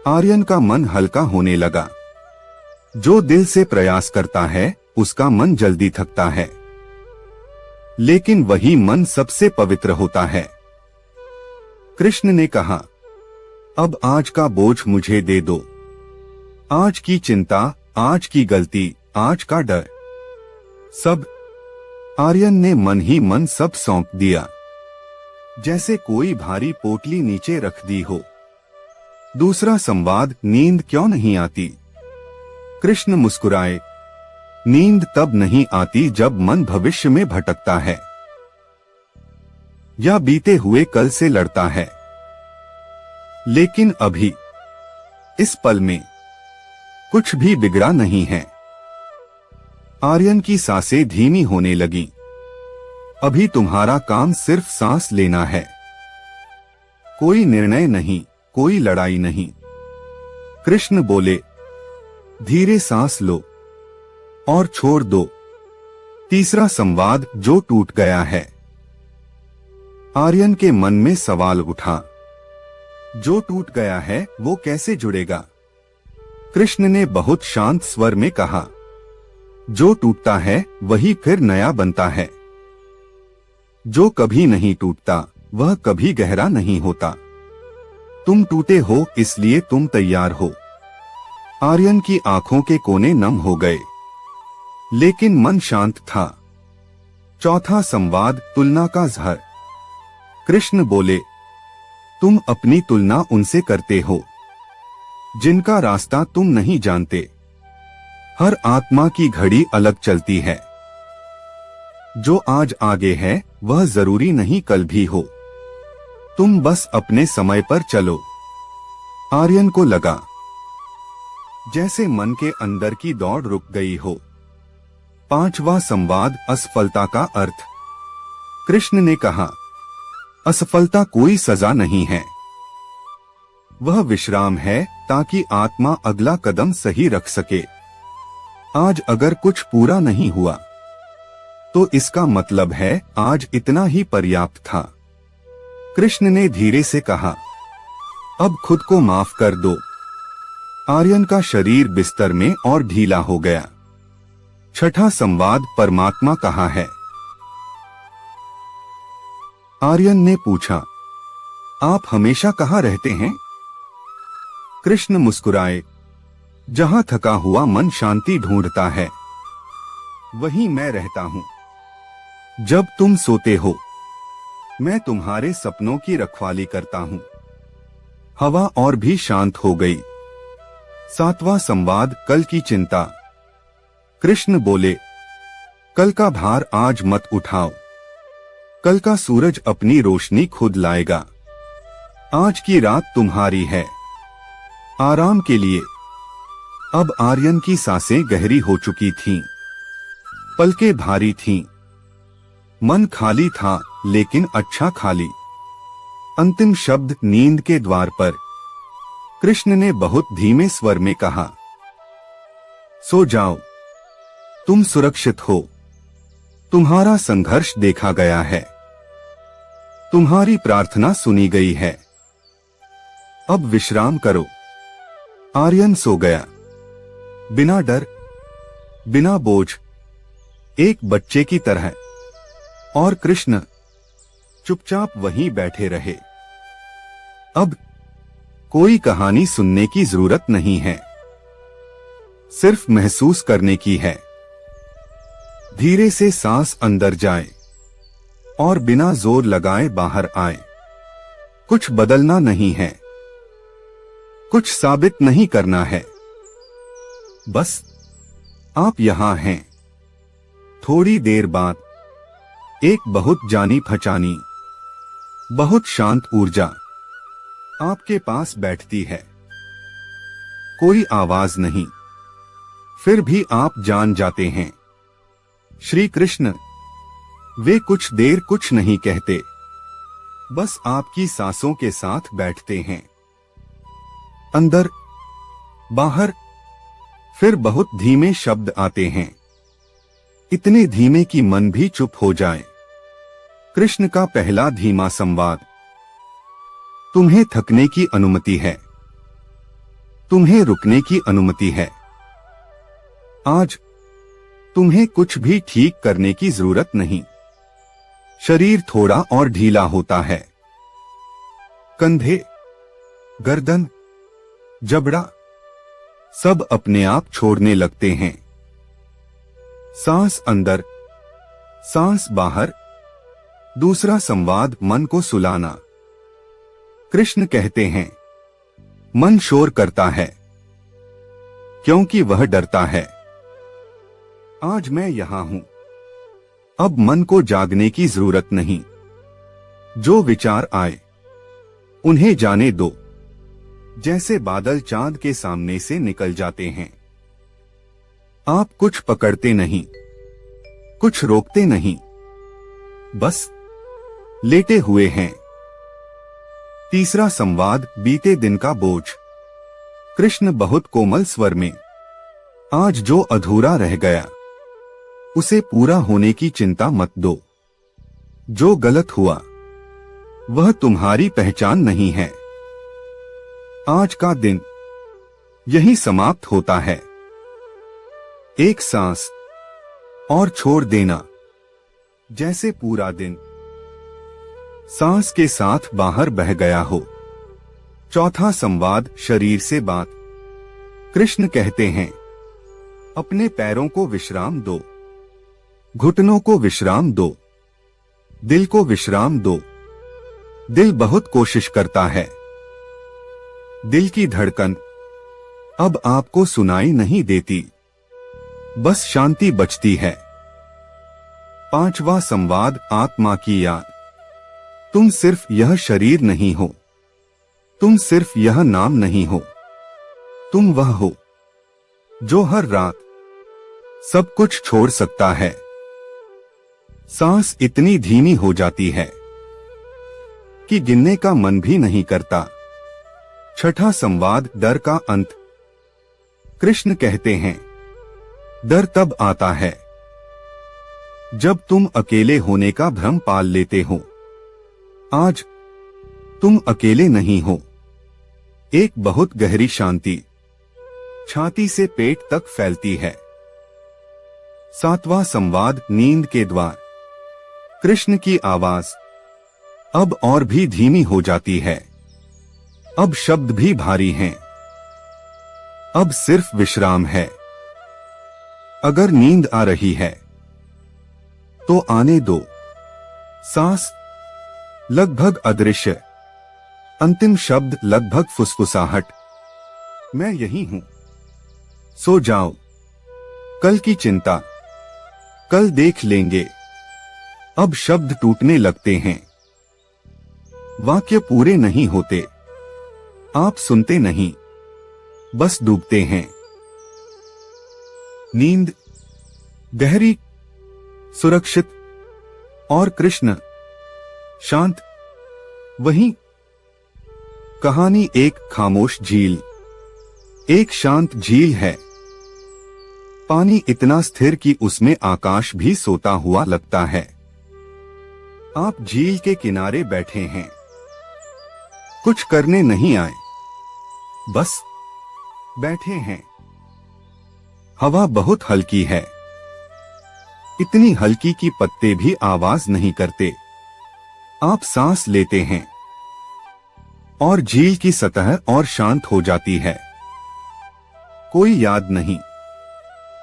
आर्यन का मन हल्का होने लगा। जो दिल से प्रयास करता है उसका मन जल्दी थकता है, लेकिन वही मन सबसे पवित्र होता है। कृष्ण ने कहा, अब आज का बोझ मुझे दे दो। आज की चिंता, आज की गलती, आज का डर, सब। आर्यन ने मन ही मन सब सौंप दिया, जैसे कोई भारी पोटली नीचे रख दी हो। दूसरा संवाद, नींद क्यों नहीं आती। कृष्ण मुस्कुराए, नींद तब नहीं आती जब मन भविष्य में भटकता है या बीते हुए कल से लड़ता है। लेकिन अभी, इस पल में कुछ भी बिगड़ा नहीं है। आर्यन की सांसें धीमी होने लगी। अभी तुम्हारा काम सिर्फ सांस लेना है, कोई निर्णय नहीं, कोई लड़ाई नहीं। कृष्ण बोले, धीरे सांस लो और छोड़ दो। तीसरा संवाद, जो टूट गया है। आर्यन के मन में सवाल उठा, जो टूट गया है वो कैसे जुड़ेगा। कृष्ण ने बहुत शांत स्वर में कहा, जो टूटता है वही फिर नया बनता है। जो कभी नहीं टूटता वह कभी गहरा नहीं होता। तुम टूटे हो इसलिए तुम तैयार हो। आर्यन की आंखों के कोने नम हो गए, लेकिन मन शांत था। चौथा संवाद, तुलना का जहर। कृष्ण बोले, तुम अपनी तुलना उनसे करते हो जिनका रास्ता तुम नहीं जानते। हर आत्मा की घड़ी अलग चलती है। जो आज आगे है वह जरूरी नहीं कल भी हो। तुम बस अपने समय पर चलो। आर्यन को लगा जैसे मन के अंदर की दौड़ रुक गई हो। पांचवा संवाद, असफलता का अर्थ। कृष्ण ने कहा, असफलता कोई सजा नहीं है, वह विश्राम है ताकि आत्मा अगला कदम सही रख सके। आज अगर कुछ पूरा नहीं हुआ तो इसका मतलब है आज इतना ही पर्याप्त था। कृष्ण ने धीरे से कहा, अब खुद को माफ कर दो। आर्यन का शरीर बिस्तर में और ढीला हो गया। छठा संवाद, परमात्मा कहाँ है। आर्यन ने पूछा, आप हमेशा कहाँ रहते हैं। कृष्ण मुस्कुराए, जहां थका हुआ मन शांति ढूंढता है वहीं मैं रहता हूं। जब तुम सोते हो मैं तुम्हारे सपनों की रखवाली करता हूं। हवा और भी शांत हो गई। सातवां संवाद, कल की चिंता। कृष्ण बोले, कल का भार आज मत उठाओ। कल का सूरज अपनी रोशनी खुद लाएगा। आज की रात तुम्हारी है, आराम के लिए। अब आर्यन की सांसें गहरी हो चुकी थीं, पलकें भारी थीं, मन खाली था लेकिन अच्छा खाली। अंतिम शब्द, नींद के द्वार पर। कृष्ण ने बहुत धीमे स्वर में कहा, सो जाओ, तुम सुरक्षित हो। तुम्हारा संघर्ष देखा गया है, तुम्हारी प्रार्थना सुनी गई है। अब विश्राम करो। आर्यन सो गया, बिना डर, बिना बोझ, एक बच्चे की तरह। और कृष्ण चुपचाप वहीं बैठे रहे। अब कोई कहानी सुनने की जरूरत नहीं है, सिर्फ महसूस करने की है। धीरे से सांस अंदर जाए और बिना जोर लगाए बाहर आए। कुछ बदलना नहीं है, कुछ साबित नहीं करना है, बस आप यहां हैं। थोड़ी देर बाद एक बहुत जानी पहचानी, बहुत शांत ऊर्जा आपके पास बैठती है। कोई आवाज नहीं, फिर भी आप जान जाते हैं, श्री कृष्ण। वे कुछ देर कुछ नहीं कहते, बस आपकी सांसों के साथ बैठते हैं। अंदर बाहर फिर बहुत धीमे शब्द आते हैं, इतने धीमे कि मन भी चुप हो जाए। कृष्ण का पहला धीमा संवाद। तुम्हें थकने की अनुमति है, तुम्हें रुकने की अनुमति है। आज तुम्हें कुछ भी ठीक करने की जरूरत नहीं। शरीर थोड़ा और ढीला होता है। कंधे, गर्दन, जबड़ा सब अपने आप छोड़ने लगते हैं। सांस अंदर, सांस बाहर। दूसरा संवाद, मन को सुलाना। कृष्ण कहते हैं, मन शोर करता है क्योंकि वह डरता है। आज मैं यहां हूं। अब मन को जागने की जरूरत नहीं। जो विचार आए उन्हें जाने दो, जैसे बादल चांद के सामने से निकल जाते हैं। आप कुछ पकड़ते नहीं, कुछ रोकते नहीं, बस लेटे हुए हैं। तीसरा संवाद, बीते दिन का बोझ। कृष्ण बहुत कोमल स्वर में, आज जो अधूरा रह गया उसे पूरा होने की चिंता मत दो। जो गलत हुआ वह तुम्हारी पहचान नहीं है। आज का दिन यही समाप्त होता है। एक सांस और छोड़ देना, जैसे पूरा दिन सांस के साथ बाहर बह गया हो। चौथा संवाद, शरीर से बात। कृष्ण कहते हैं, अपने पैरों को विश्राम दो, घुटनों को विश्राम दो, दिल को विश्राम दो। दिल बहुत कोशिश करता है। दिल की धड़कन अब आपको सुनाई नहीं देती, बस शांति बचती है। पांचवा संवाद, आत्मा की याद। तुम सिर्फ यह शरीर नहीं हो, तुम सिर्फ यह नाम नहीं हो, तुम वह हो जो हर रात सब कुछ छोड़ सकता है। सांस इतनी धीमी हो जाती है कि गिनने का मन भी नहीं करता। छठा संवाद, डर का अंत। कृष्ण कहते हैं, डर तब आता है जब तुम अकेले होने का भ्रम पाल लेते हो। आज तुम अकेले नहीं हो। एक बहुत गहरी शांति छाती से पेट तक फैलती है। सातवां संवाद, नींद के द्वार। कृष्ण की आवाज अब और भी धीमी हो जाती है। अब शब्द भी भारी हैं। अब सिर्फ विश्राम है। अगर नींद आ रही है तो आने दो। सांस लगभग अदृश्य, अंतिम शब्द लगभग फुसफुसाहट। मैं यही हूं। सो जाओ। कल की चिंता कल देख लेंगे। अब शब्द टूटने लगते हैं। वाक्य पूरे नहीं होते। आप सुनते नहीं, बस डूबते हैं। नींद गहरी, सुरक्षित और कृष्ण शांत। वहीं कहानी एक खामोश झील। एक शांत झील है। पानी इतना स्थिर कि उसमें आकाश भी सोता हुआ लगता है। आप झील के किनारे बैठे हैं। कुछ करने नहीं आए, बस बैठे हैं। हवा बहुत हल्की है, इतनी हल्की कि पत्ते भी आवाज नहीं करते। आप सांस लेते हैं और झील की सतह और शांत हो जाती है। कोई याद नहीं,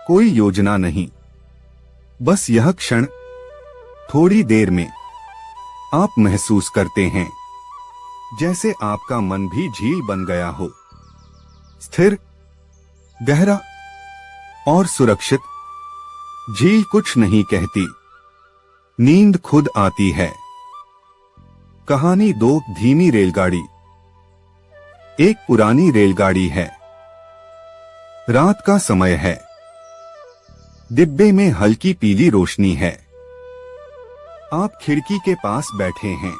कोई योजना नहीं, बस यह क्षण। थोड़ी देर में आप महसूस करते हैं जैसे आपका मन भी झील बन गया हो। स्थिर, गहरा और सुरक्षित। झील कुछ नहीं कहती, नींद खुद आती है। कहानी दो, धीमी रेलगाड़ी। एक पुरानी रेलगाड़ी है। रात का समय है। डिब्बे में हल्की पीली रोशनी है। आप खिड़की के पास बैठे हैं।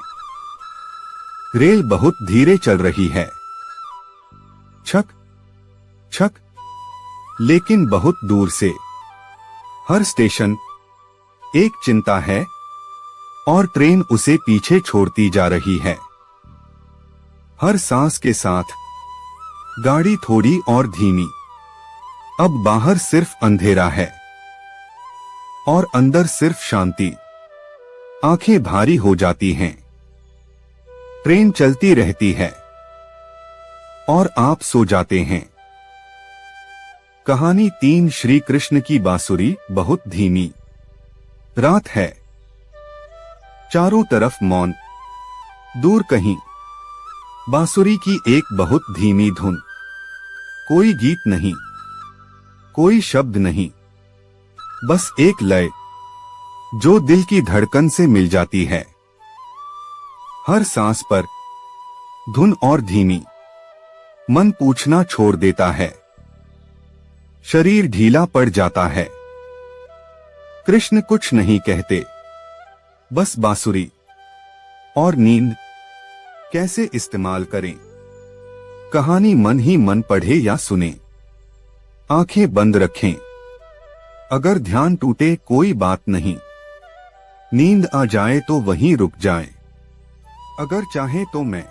रेल बहुत धीरे चल रही है। छक निरीक्षक, लेकिन बहुत दूर से। हर स्टेशन एक चिंता है और ट्रेन उसे पीछे छोड़ती जा रही है। हर सांस के साथ गाड़ी थोड़ी और धीमी। अब बाहर सिर्फ अंधेरा है और अंदर सिर्फ शांति। आंखें भारी हो जाती हैं। ट्रेन चलती रहती है और आप सो जाते हैं। कहानी 3 श्री कृष्ण की बांसुरी बहुत धीमी। रात है, चारों तरफ मौन। दूर कहीं बांसुरी की एक बहुत धीमी धुन। कोई गीत नहीं, कोई शब्द नहीं, बस एक लय जो दिल की धड़कन से मिल जाती है। हर सांस पर धुन और धीमी। मन पूछना छोड़ देता है, शरीर ढीला पड़ जाता है। कृष्ण कुछ नहीं कहते, बस बांसुरी और नींद कैसे इस्तेमाल करें। कहानी मन ही मन पढ़े या सुने, आंखें बंद रखें। अगर ध्यान टूटे कोई बात नहीं, नींद आ जाए तो वहीं रुक जाए। अगर चाहे तो मैं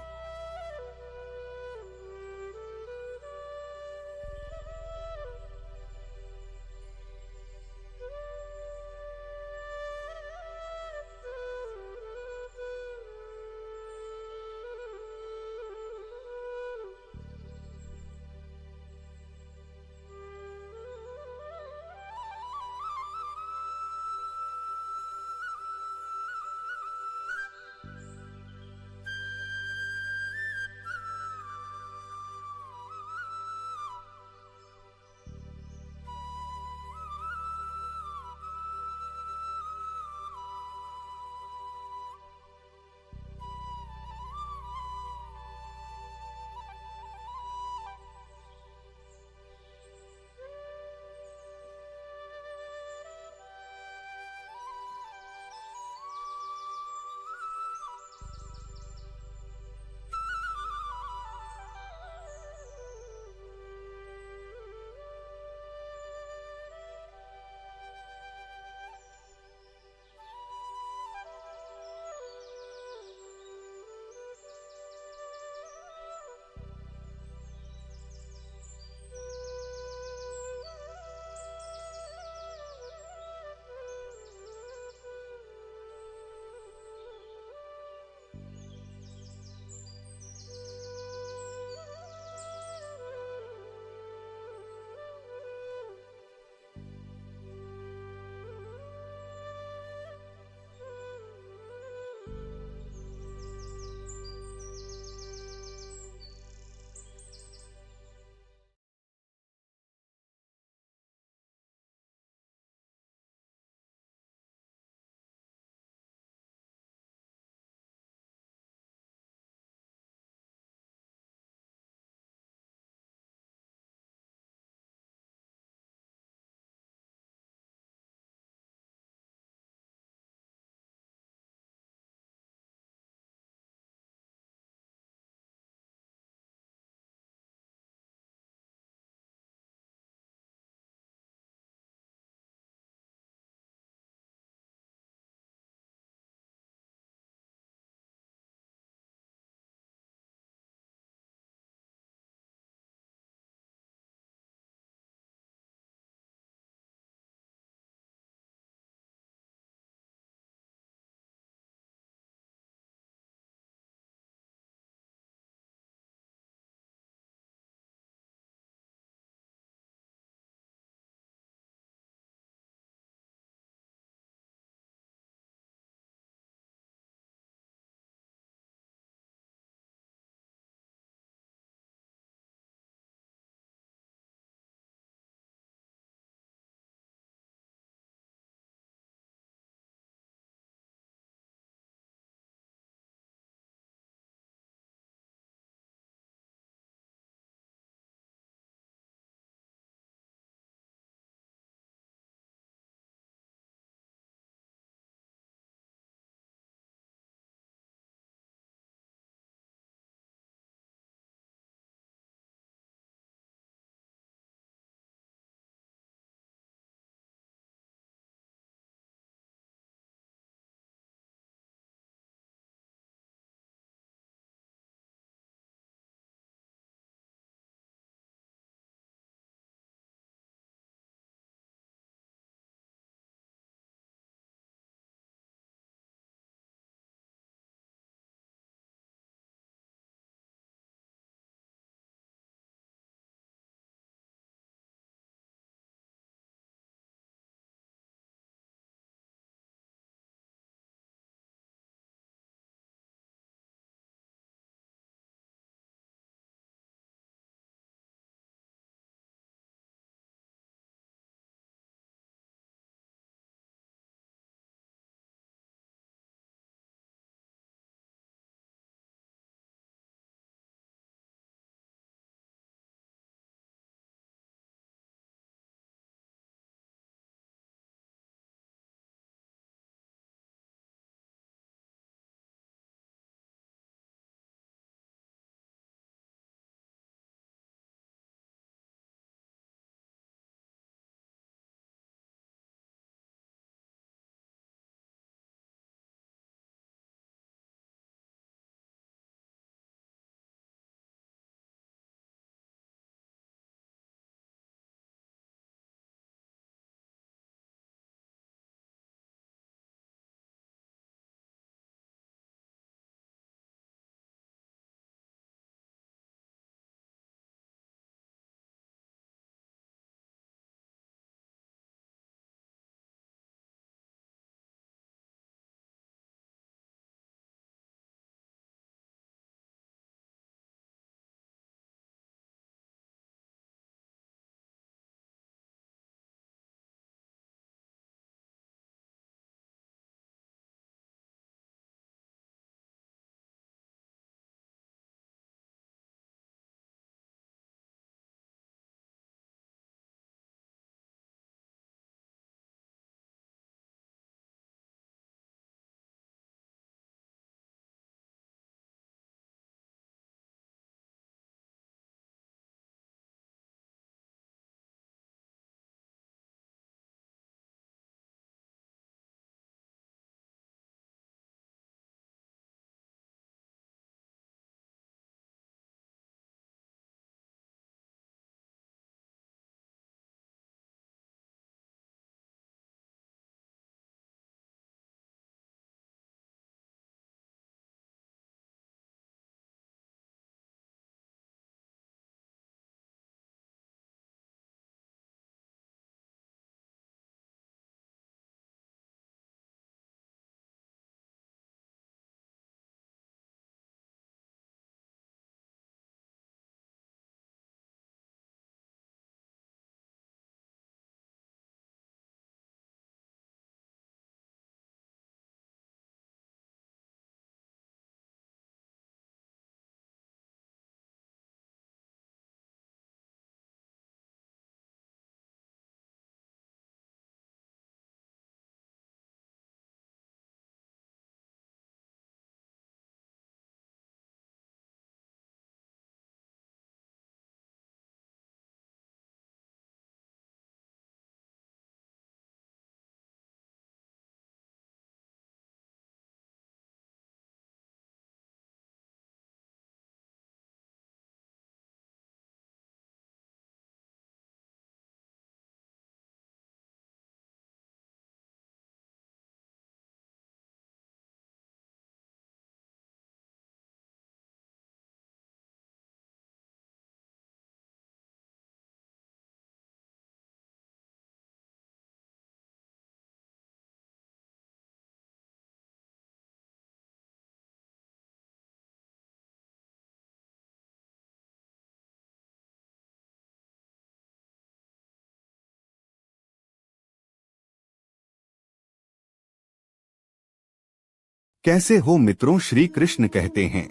कैसे हो मित्रों, श्री कृष्ण कहते हैं।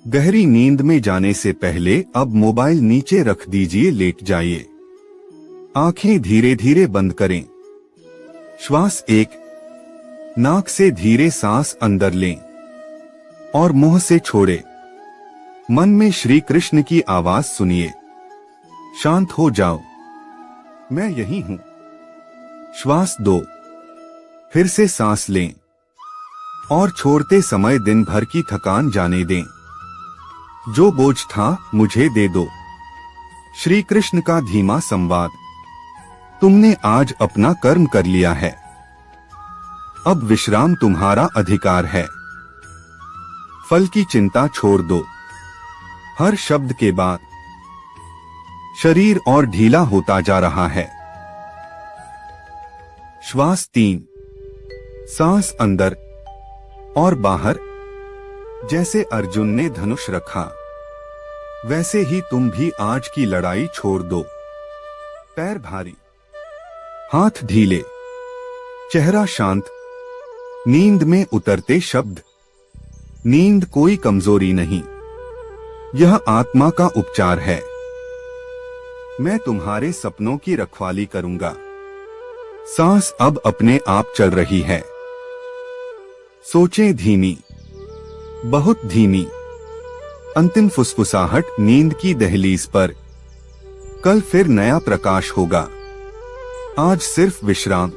गहरी नींद में जाने से पहले अब मोबाइल नीचे रख दीजिए, लेट जाइए। आंखें धीरे धीरे बंद करें। श्वास एक, नाक से धीरे सांस अंदर लें और मुंह से छोड़े। मन में श्री कृष्ण की आवाज सुनिए, शांत हो जाओ, मैं यही हूं। श्वास दो, फिर से सांस लें और छोड़ते समय दिन भर की थकान जाने दें। जो बोझ था मुझे दे दो। श्री कृष्ण का धीमा संवाद। तुमने आज अपना कर्म कर लिया है, अब विश्राम तुम्हारा अधिकार है। फल की चिंता छोड़ दो। हर शब्द के बाद शरीर और ढीला होता जा रहा है। श्वास 3, सांस अंदर और बाहर। जैसे अर्जुन ने धनुष रखा, वैसे ही तुम भी आज की लड़ाई छोड़ दो। पैर भारी, हाथ ढीले, चेहरा शांत। नींद में उतरते शब्द। नींद कोई कमजोरी नहीं, यह आत्मा का उपचार है। मैं तुम्हारे सपनों की रखवाली करूंगा। सांस अब अपने आप चल रही है। सोचें धीमी, बहुत धीमी। अंतिम फुसफुसाहट नींद की दहलीज पर। कल फिर नया प्रकाश होगा। आज सिर्फ विश्राम।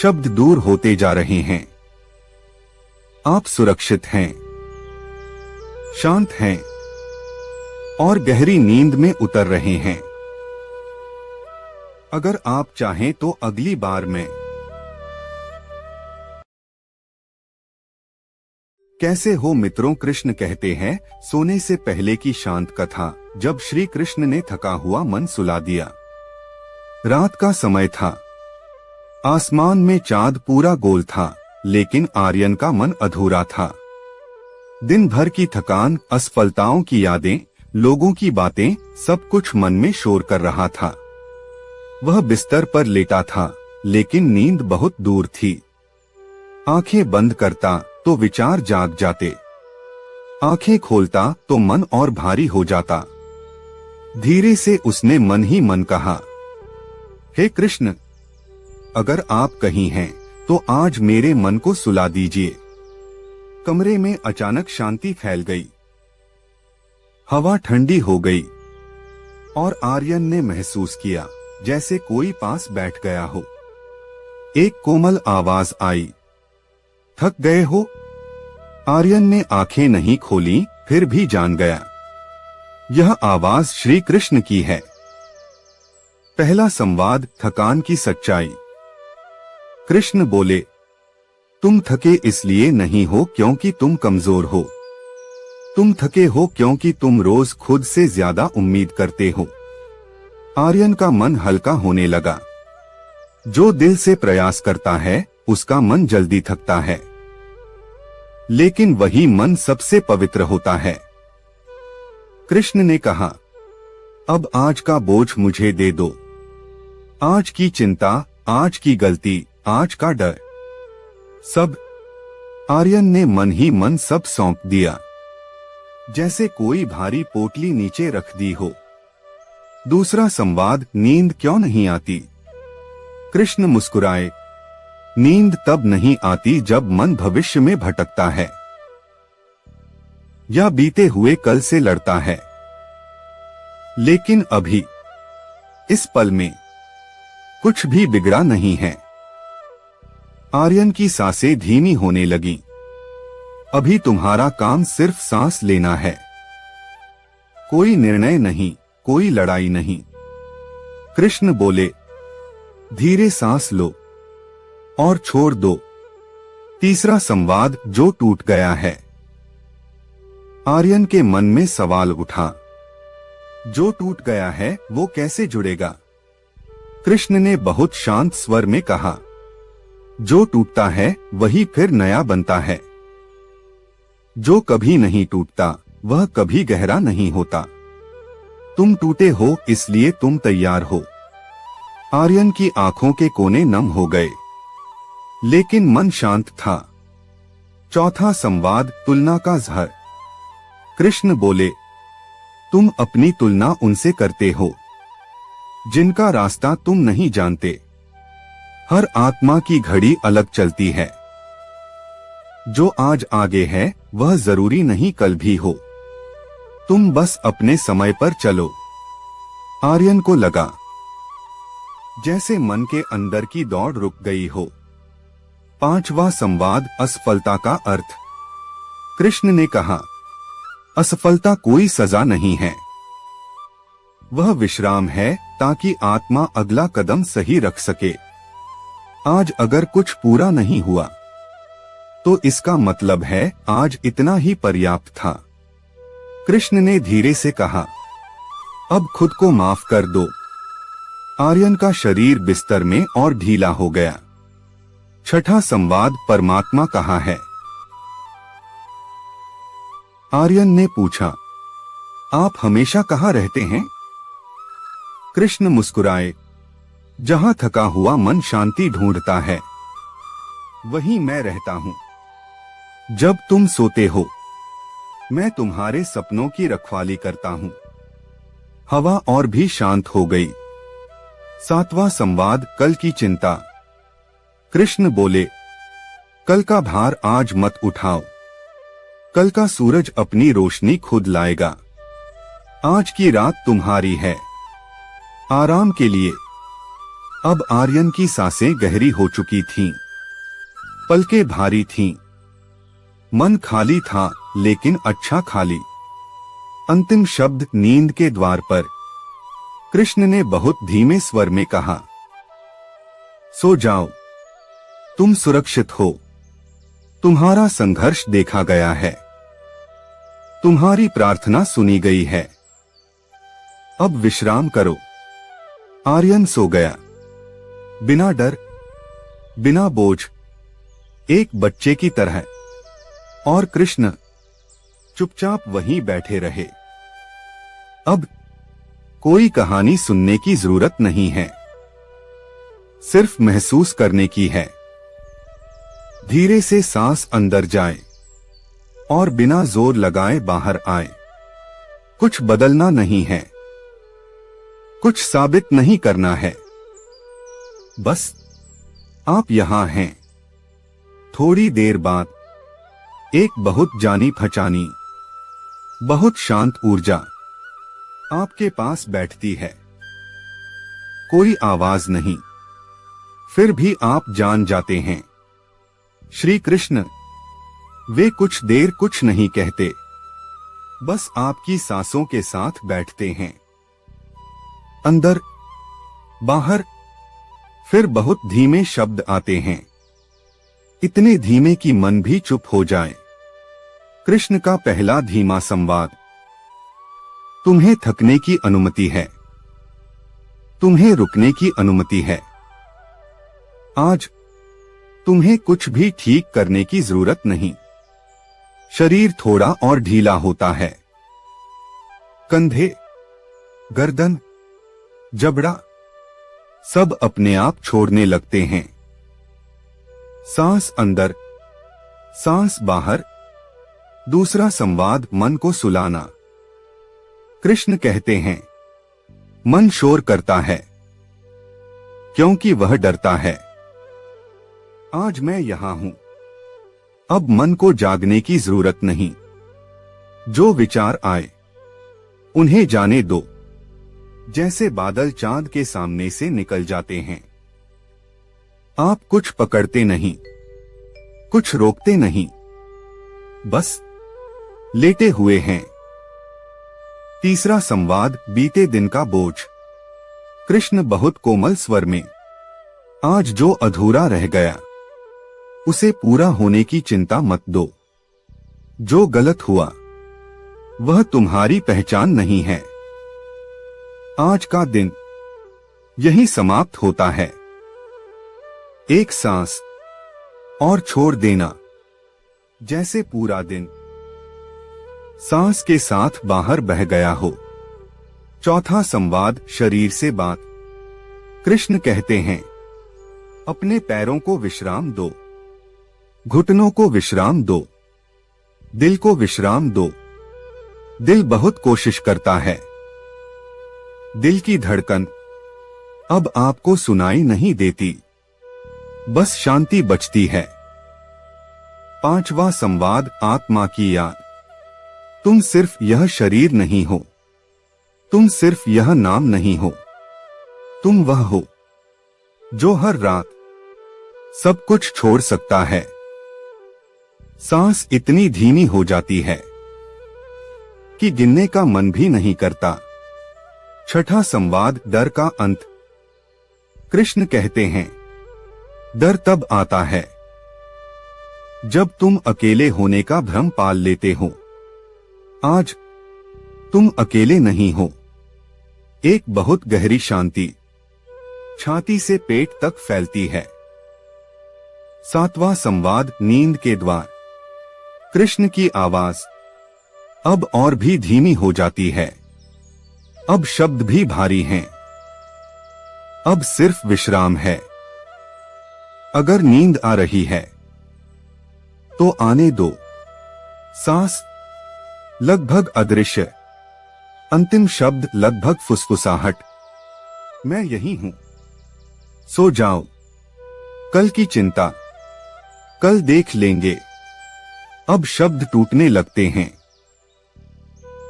शब्द दूर होते जा रहे हैं। आप सुरक्षित हैं, शांत हैं और गहरी नींद में उतर रहे हैं। अगर आप चाहें तो अगली बार मैं कैसे हो मित्रों, कृष्ण कहते हैं, सोने से पहले की शांत कथा। जब श्री कृष्ण ने थका हुआ मन सुला दिया। रात का समय था। आसमान में चांद पूरा गोल था, लेकिन आर्यन का मन अधूरा था। दिन भर की थकान, असफलताओं की यादें, लोगों की बातें, सब कुछ मन में शोर कर रहा था। वह बिस्तर पर लेटा था, लेकिन नींद बहुत दूर थी। आंखें बंद करता तो विचार जाग जाते, आंखें खोलता तो मन और भारी हो जाता। धीरे से उसने मन ही मन कहा, हे कृष्ण, अगर आप कहीं हैं तो आज मेरे मन को सुला दीजिए। कमरे में अचानक शांति फैल गई। हवा ठंडी हो गई और आर्यन ने महसूस किया जैसे कोई पास बैठ गया हो। एक कोमल आवाज आई, थक गए हो? आर्यन ने आंखें नहीं खोली, फिर भी जान गया यह आवाज श्री कृष्ण की है। पहला संवाद, थकान की सच्चाई। कृष्ण बोले, तुम थके इसलिए नहीं हो क्योंकि तुम कमजोर हो। तुम थके हो क्योंकि तुम रोज खुद से ज्यादा उम्मीद करते हो। आर्यन का मन हल्का होने लगा। जो दिल से प्रयास करता है उसका मन जल्दी थकता है, लेकिन वही मन सबसे पवित्र होता है। कृष्ण ने कहा, अब आज का बोझ मुझे दे दो। आज की चिंता, आज की गलती, आज का डर, सब। आर्यन ने मन ही मन सब सौंप दिया, जैसे कोई भारी पोटली नीचे रख दी हो। दूसरा संवाद, नींद क्यों नहीं आती? कृष्ण मुस्कुराए, नींद तब नहीं आती जब मन भविष्य में भटकता है या बीते हुए कल से लड़ता है। लेकिन अभी, इस पल में कुछ भी बिगड़ा नहीं है। आर्यन की सांसें धीमी होने लगी। अभी तुम्हारा काम सिर्फ सांस लेना है, कोई निर्णय नहीं, कोई लड़ाई नहीं। कृष्ण बोले, धीरे सांस लो और छोड़ दो। तीसरा संवाद, जो टूट गया है। आर्यन के मन में सवाल उठा, जो टूट गया है वो कैसे जुड़ेगा? कृष्ण ने बहुत शांत स्वर में कहा, जो टूटता है वही फिर नया बनता है। जो कभी नहीं टूटता वह कभी गहरा नहीं होता। तुम टूटे हो इसलिए तुम तैयार हो। आर्यन की आंखों के कोने नम हो गए, लेकिन मन शांत था। चौथा संवाद, तुलना का जहर। कृष्ण बोले, तुम अपनी तुलना उनसे करते हो जिनका रास्ता तुम नहीं जानते। हर आत्मा की घड़ी अलग चलती है। जो आज आगे है वह जरूरी नहीं कल भी हो। तुम बस अपने समय पर चलो। आर्यन को लगा जैसे मन के अंदर की दौड़ रुक गई हो। पांचवा संवाद, असफलता का अर्थ। कृष्ण ने कहा, असफलता कोई सजा नहीं है, वह विश्राम है ताकि आत्मा अगला कदम सही रख सके। आज अगर कुछ पूरा नहीं हुआ तो इसका मतलब है आज इतना ही पर्याप्त था। कृष्ण ने धीरे से कहा, अब खुद को माफ कर दो। आर्यन का शरीर बिस्तर में और ढीला हो गया। छठा संवाद, परमात्मा कहाँ है? आर्यन ने पूछा, आप हमेशा कहाँ रहते हैं? कृष्ण मुस्कुराए, जहां थका हुआ मन शांति ढूंढता है वहीं मैं रहता हूं। जब तुम सोते हो मैं तुम्हारे सपनों की रखवाली करता हूं। हवा और भी शांत हो गई। सातवां संवाद, कल की चिंता। कृष्ण बोले, कल का भार आज मत उठाओ। कल का सूरज अपनी रोशनी खुद लाएगा। आज की रात तुम्हारी है, आराम के लिए। अब आर्यन की सांसें गहरी हो चुकी थीं, पलकें भारी थीं, मन खाली था लेकिन अच्छा खाली। अंतिम शब्द, नींद के द्वार पर। कृष्ण ने बहुत धीमे स्वर में कहा, सो जाओ, तुम सुरक्षित हो। तुम्हारा संघर्ष देखा गया है, तुम्हारी प्रार्थना सुनी गई है। अब विश्राम करो। आर्यन सो गया, बिना डर, बिना बोझ, एक बच्चे की तरह। और कृष्ण चुपचाप वहीं बैठे रहे। अब कोई कहानी सुनने की जरूरत नहीं है, सिर्फ महसूस करने की है। धीरे से सांस अंदर जाए और बिना जोर लगाए बाहर आए। कुछ बदलना नहीं है, कुछ साबित नहीं करना है, बस आप यहां हैं। थोड़ी देर बाद एक बहुत जानी पहचानी, बहुत शांत ऊर्जा आपके पास बैठती है। कोई आवाज नहीं, फिर भी आप जान जाते हैं, श्री कृष्ण। वे कुछ देर कुछ नहीं कहते, बस आपकी सांसों के साथ बैठते हैं। अंदर, बाहर, फिर बहुत धीमे शब्द आते हैं, इतने धीमे कि मन भी चुप हो जाए। कृष्ण का पहला धीमा संवाद, तुम्हें थकने की अनुमति है, तुम्हें रुकने की अनुमति है। आज तुम्हें कुछ भी ठीक करने की जरूरत नहीं। शरीर थोड़ा और ढीला होता है। कंधे, गर्दन, जबड़ा सब अपने आप छोड़ने लगते हैं। सांस अंदर, सांस बाहर। दूसरा संवाद, मन को सुलाना। कृष्ण कहते हैं, मन शोर करता है क्योंकि वह डरता है। आज मैं यहां हूं, अब मन को जागने की जरूरत नहीं। जो विचार आए उन्हें जाने दो, जैसे बादल चांद के सामने से निकल जाते हैं। आप कुछ पकड़ते नहीं, कुछ रोकते नहीं, बस लेटे हुए हैं। तीसरा संवाद, बीते दिन का बोझ। कृष्ण बहुत कोमल स्वर में, आज जो अधूरा रह गया उसे पूरा होने की चिंता मत दो। जो गलत हुआ वह तुम्हारी पहचान नहीं है। आज का दिन यही समाप्त होता है। एक सांस और छोड़ देना, जैसे पूरा दिन सांस के साथ बाहर बह गया हो। चौथा संवाद, शरीर से बात। कृष्ण कहते हैं, अपने पैरों को विश्राम दो। घुटनों को विश्राम दो, दिल को विश्राम दो। दिल बहुत कोशिश करता है। दिल की धड़कन अब आपको सुनाई नहीं देती, बस शांति बचती है। 5वां संवाद, आत्मा की याद। तुम सिर्फ यह शरीर नहीं हो, तुम सिर्फ यह नाम नहीं हो, तुम वह हो जो हर रात सब कुछ छोड़ सकता है। सांस इतनी धीमी हो जाती है कि गिनने का मन भी नहीं करता। 6वां संवाद, डर का अंत। कृष्ण कहते हैं, डर तब आता है जब तुम अकेले होने का भ्रम पाल लेते हो। आज तुम अकेले नहीं हो। एक बहुत गहरी शांति छाती से पेट तक फैलती है। 7वां संवाद, नींद के द्वार। कृष्ण की आवाज अब और भी धीमी हो जाती है। अब शब्द भी भारी हैं। अब सिर्फ विश्राम है। अगर नींद आ रही है तो आने दो। सांस लगभग अदृश्य, अंतिम शब्द लगभग फुसफुसाहट। मैं यही हूं। सो जाओ। कल की चिंता कल देख लेंगे। अब शब्द टूटने लगते हैं।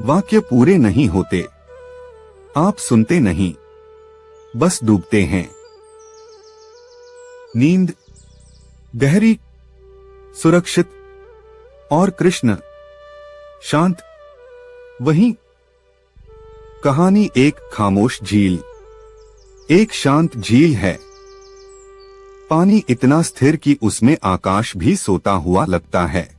वाक्य पूरे नहीं होते। आप सुनते नहीं, बस डूबते हैं। नींद गहरी, सुरक्षित और कृष्ण शांत। वहीं कहानी एक खामोश झील। एक शांत झील है। पानी इतना स्थिर कि उसमें आकाश भी सोता हुआ लगता है।